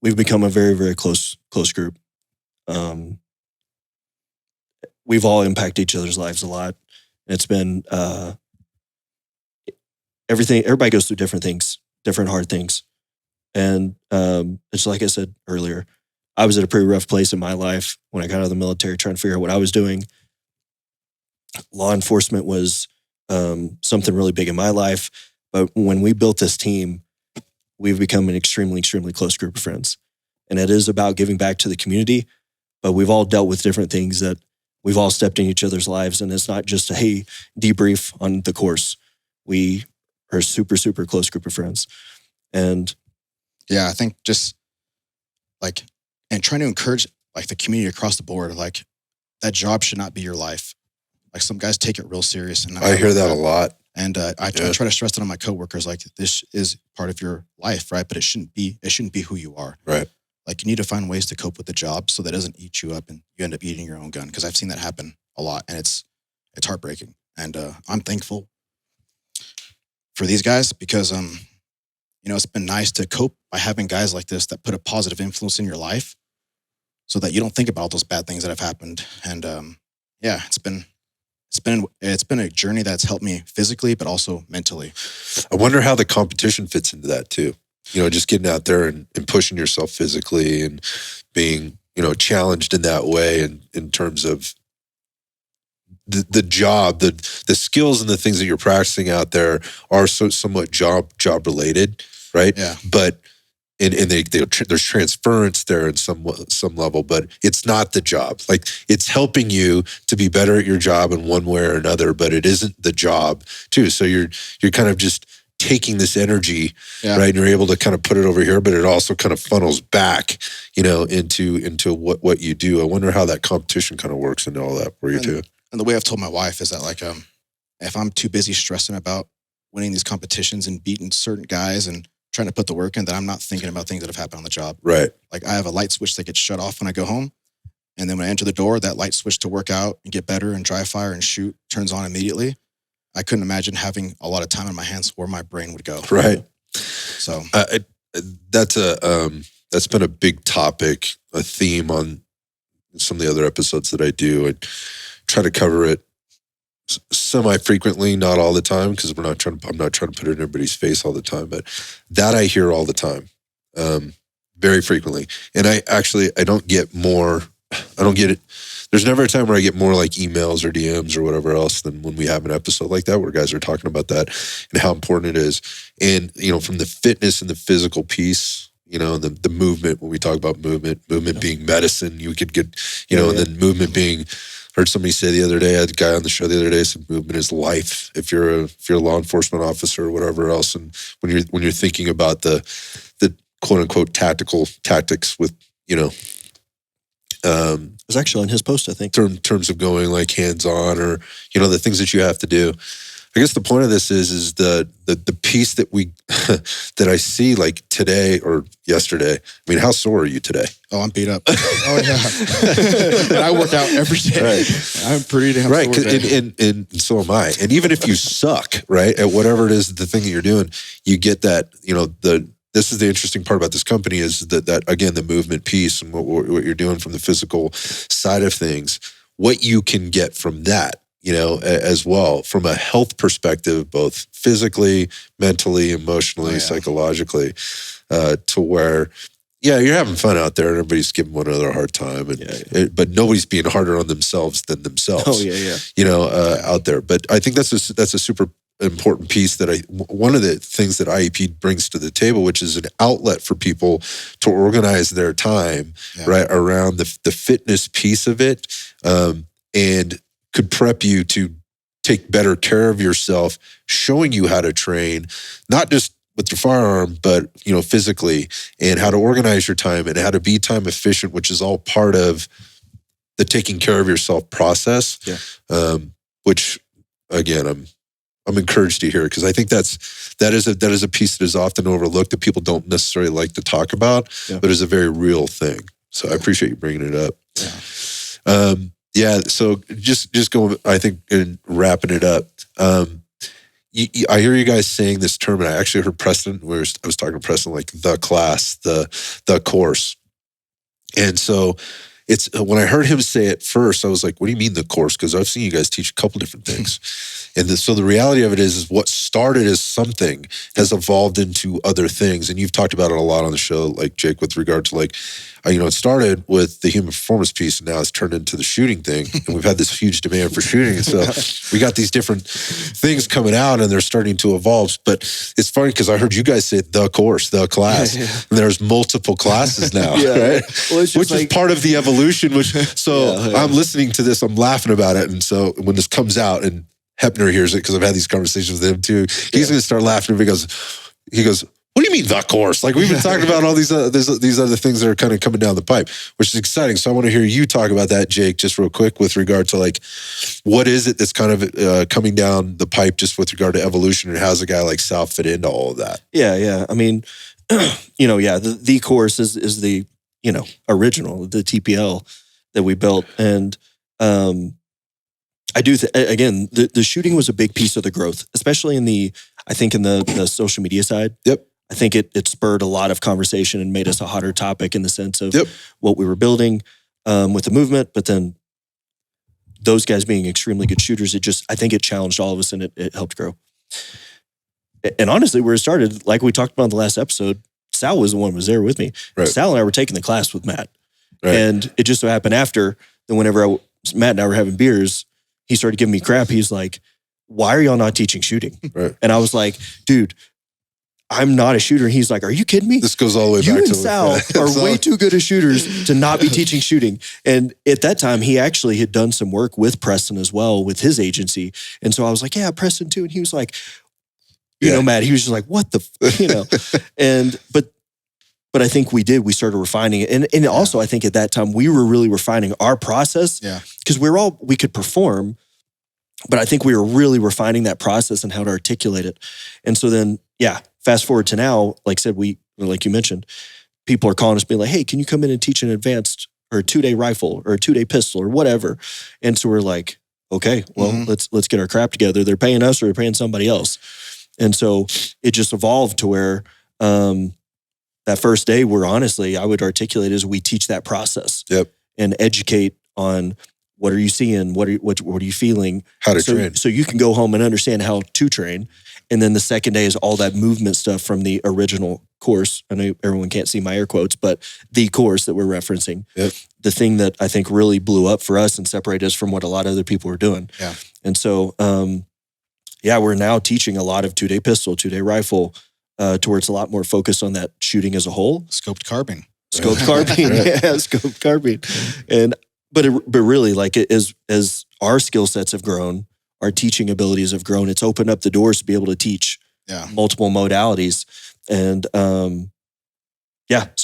We've become a very, very close group. We've all impacted each other's lives a lot. It's been everything. Everybody goes through different things, different hard things. And it's like I said earlier, I was at a pretty rough place in my life when I got out of the military, trying to figure out what I was doing. Law enforcement was something really big in my life. But when we built this team, we've become an extremely, extremely close group of friends. And it is about giving back to the community, but we've all dealt with different things that we've all stepped in each other's lives. And it's not just a, hey, debrief on the course. We are a super, super close group of friends. And yeah, I think just like, and trying to encourage like the community across the board, like that job should not be your life. Like some guys take it real serious. And I hear that a lot. And I try to stress that on my coworkers, like, this is part of your life, right? But it shouldn't be who you are. Right. Like, you need to find ways to cope with the job so that it doesn't eat you up and you end up eating your own gun. Because I've seen that happen a lot, and it's heartbreaking. And I'm thankful for these guys because, it's been nice to cope by having guys like this that put a positive influence in your life so that you don't think about all those bad things that have happened. And it's been a journey that's helped me physically, but also mentally. I wonder how the competition fits into that too. Just getting out there and pushing yourself physically and being, challenged in that way and in terms of the job, the skills and the things that you're practicing out there are somewhat job related, right? Yeah. But there's transference there in some level, but it's not the job. Like, it's helping you to be better at your job in one way or another, but it isn't the job too. So you're kind of just taking this energy, right? And you're able to kind of put it over here, but it also kind of funnels back, into what you do. I wonder how that competition kind of works into all that for you too. And the way I've told my wife is that, like, if I'm too busy stressing about winning these competitions and beating certain guys and trying to put the work in, that I'm not thinking about things that have happened on the job. Right. Like, I have a light switch that gets shut off when I go home. And then when I enter the door, that light switch to work out and get better and dry fire and shoot turns on immediately. I couldn't imagine having a lot of time on my hands where my brain would go. Right. So that's been a big topic, a theme on some of the other episodes that I do. I try to cover it semi-frequently, not all the time, because I'm not trying to put it in everybody's face all the time, but that I hear all the time, very frequently. And I don't get it. There's never a time where I get more like emails or DMs or whatever else than when we have an episode like that where guys are talking about that and how important it is. And, from the fitness and the physical piece, the movement, when we talk about movement being medicine, you could get, and then movement being, heard somebody say the other day, I had a guy on the show the other day said movement is life. If you're a law enforcement officer or whatever else, and when you're thinking about the quote unquote tactics with, it was actually on his post, I think. In terms of going like hands on or, the things that you have to do. I guess the point of this is the piece that that I see like today or yesterday. I mean, how sore are you today? Oh, I'm beat up. Oh yeah. And I work out every day. Right. I'm pretty damn right. sore. And so am I. And even if you suck, right, at whatever it is, the thing that you're doing, you get that, this is the interesting part about this company is that again, the movement piece and what you're doing from the physical side of things, what you can get from that, as well, from a health perspective, both physically, mentally, emotionally, psychologically, to where, you're having fun out there and everybody's giving one another a hard time, but nobody's being harder on themselves than themselves. Oh yeah. Out there. But I think that's a super important piece one of the things that IEP brings to the table, which is an outlet for people to organize their time right around the fitness piece of it, and could prep you to take better care of yourself, showing you how to train, not just with your firearm, but physically, and how to organize your time and how to be time efficient, which is all part of the taking care of yourself process. Yeah. Which again, I'm encouraged to hear, because I think that is a piece that is often overlooked that people don't necessarily like to talk about, but is a very real thing. So I appreciate you bringing it up. Yeah. So just going, I think, and wrapping it up. I hear you guys saying this term, and I actually heard Preston. I was talking to Preston, like the class, the course, and so. It's when I heard him say it first, I was like, what do you mean the course? Because I've seen you guys teach a couple different things. And so the reality of it is what started as something has evolved into other things. And you've talked about it a lot on the show, like Jake, with regard to like, it started with the human performance piece, and now it's turned into the shooting thing. And we've had this huge demand for shooting. And so we got these different things coming out, and they're starting to evolve. But it's funny because I heard you guys say the course, the class, and there's multiple classes now, right? Well, which is part of the evolution. I'm listening to this, I'm laughing about it. And so when this comes out and Hepner hears it, because I've had these conversations with him too, he's going to start laughing because he goes, What do you mean the course? Like we've been talking about all these other things that are kind of coming down the pipe, which is exciting. So I want to hear you talk about that, Jake, just real quick with regard to like, what is it that's kind of coming down the pipe just with regard to evolution, and how's a guy like Sal fit into all of that? Yeah. I mean, the course is the, original, the TPL that we built. And I do, again, the shooting was a big piece of the growth, especially in the social media side. Yep. I think it spurred a lot of conversation and made us a hotter topic in the sense of what we were building with the movement. But then those guys being extremely good shooters, I think it challenged all of us and it helped grow. And honestly, where it started, like we talked about in the last episode, Sal was the one who was there with me. Right. Sal and I were taking the class with Matt. Right. And it just so happened after that whenever Matt and I were having beers, he started giving me crap. He's like, why are y'all not teaching shooting? Right. And I was like, dude, I'm not a shooter. And he's like, are you kidding me? This goes all the way back you to and Sal are way too good as shooters to not be teaching shooting. And at that time, he actually had done some work with Preston as well, with his agency. And so I was like, yeah, Preston too. And he was like, Matt, he was just like, what the, and, but I think we started refining it. And also I think at that time we were really refining our process because we could perform, but I think we were really refining that process and how to articulate it. And so then, fast forward to now, like you mentioned, people are calling us being like, hey, can you come in and teach an advanced or a 2-day rifle or a 2-day pistol or whatever? And so we're like, okay, well, let's get our crap together. They're paying us or they're paying somebody else. And so it just evolved to where that first day where honestly, I would articulate is we teach that process and educate on what are you seeing? What are you feeling? How to train. So you can go home and understand how to train. And then the second day is all that movement stuff from the original course. I know everyone can't see my air quotes, but the course that we're referencing, the thing that I think really blew up for us and separated us from what a lot of other people were doing. Yeah. And so, we're now teaching a lot of 2-day pistol, 2-day rifle, to where it's a lot more focused on that shooting as a whole. Scoped carbine. Scoped carbine. And, but really like as our skill sets have grown, our teaching abilities have grown, it's opened up the doors to be able to teach multiple modalities. And so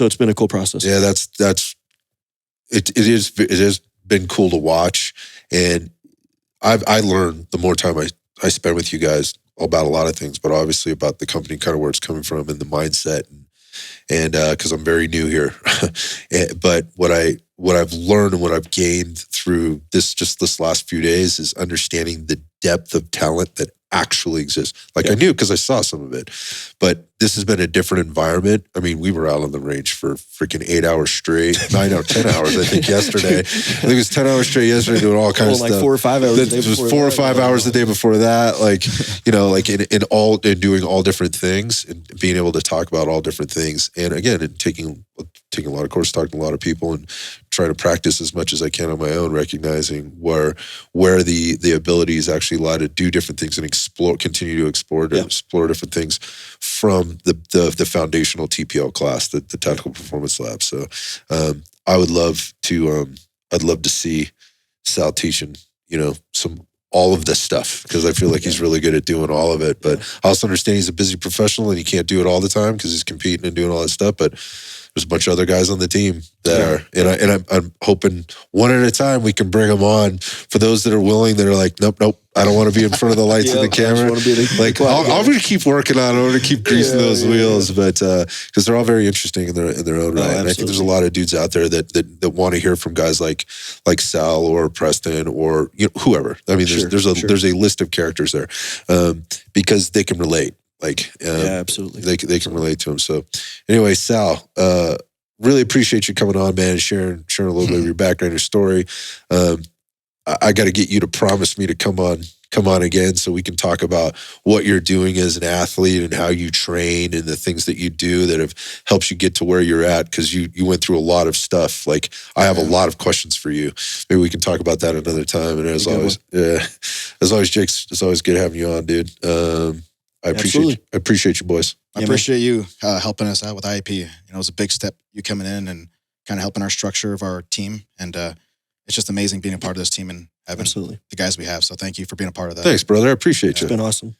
it's been a cool process. Yeah, it has been cool to watch. And I learned the more time I spend with you guys about a lot of things, but obviously about the company, kind of where it's coming from and the mindset. And because I'm very new here, but what I've learned and what I've gained through this last few days is understanding the depth of talent that actually exists. Like I knew because I saw some of it, but this has been a different environment. I mean, we were out on the range for freaking 8 hours straight, 9 or 10 hours, I think yesterday. I think it was 10 hours straight yesterday doing all kinds of stuff. 4 or 5 hours. It was 4 or 5 hours the day before that. Like, in doing all different things and being able to talk about all different things. And again, taking a lot of courses, talking to a lot of people and trying to practice as much as I can on my own, recognizing where the abilities actually lie to do different things and continue to explore different things from the foundational TPL class, the Tactical Performance Lab. So I'd love to see Sal teaching, all of this stuff because I feel like he's really good at doing all of it. But I also understand he's a busy professional and he can't do it all the time because he's competing and doing all that stuff. But there's a bunch of other guys on the team that are, and I'm hoping one at a time we can bring them on for those that are willing, that are like, nope, I don't want to be in front of the lights and the camera. I'm going to keep working on it. I'm going to keep greasing those wheels, but because they're all very interesting in their own right. And I think there's a lot of dudes out there that want to hear from guys like Sal or Preston or whoever. I mean, there's a list of characters there because they can relate. Absolutely. They can relate to him. So anyway, Sal, really appreciate you coming on, man, and sharing a little bit of your background, your story. I got to get you to promise me to come on again so we can talk about what you're doing as an athlete and how you train and the things that you do that have helped you get to where you're at, because you went through a lot of stuff. Like, I have a lot of questions for you. Maybe we can talk about that another time. And as always, Jake, it's always good having you on, dude. I appreciate you, boys. I appreciate you helping us out with IEP. It was a big step, you coming in and kind of helping our structure of our team. And it's just amazing being a part of this team and having the guys we have. So thank you for being a part of that. Thanks, brother. I appreciate you. It's been awesome.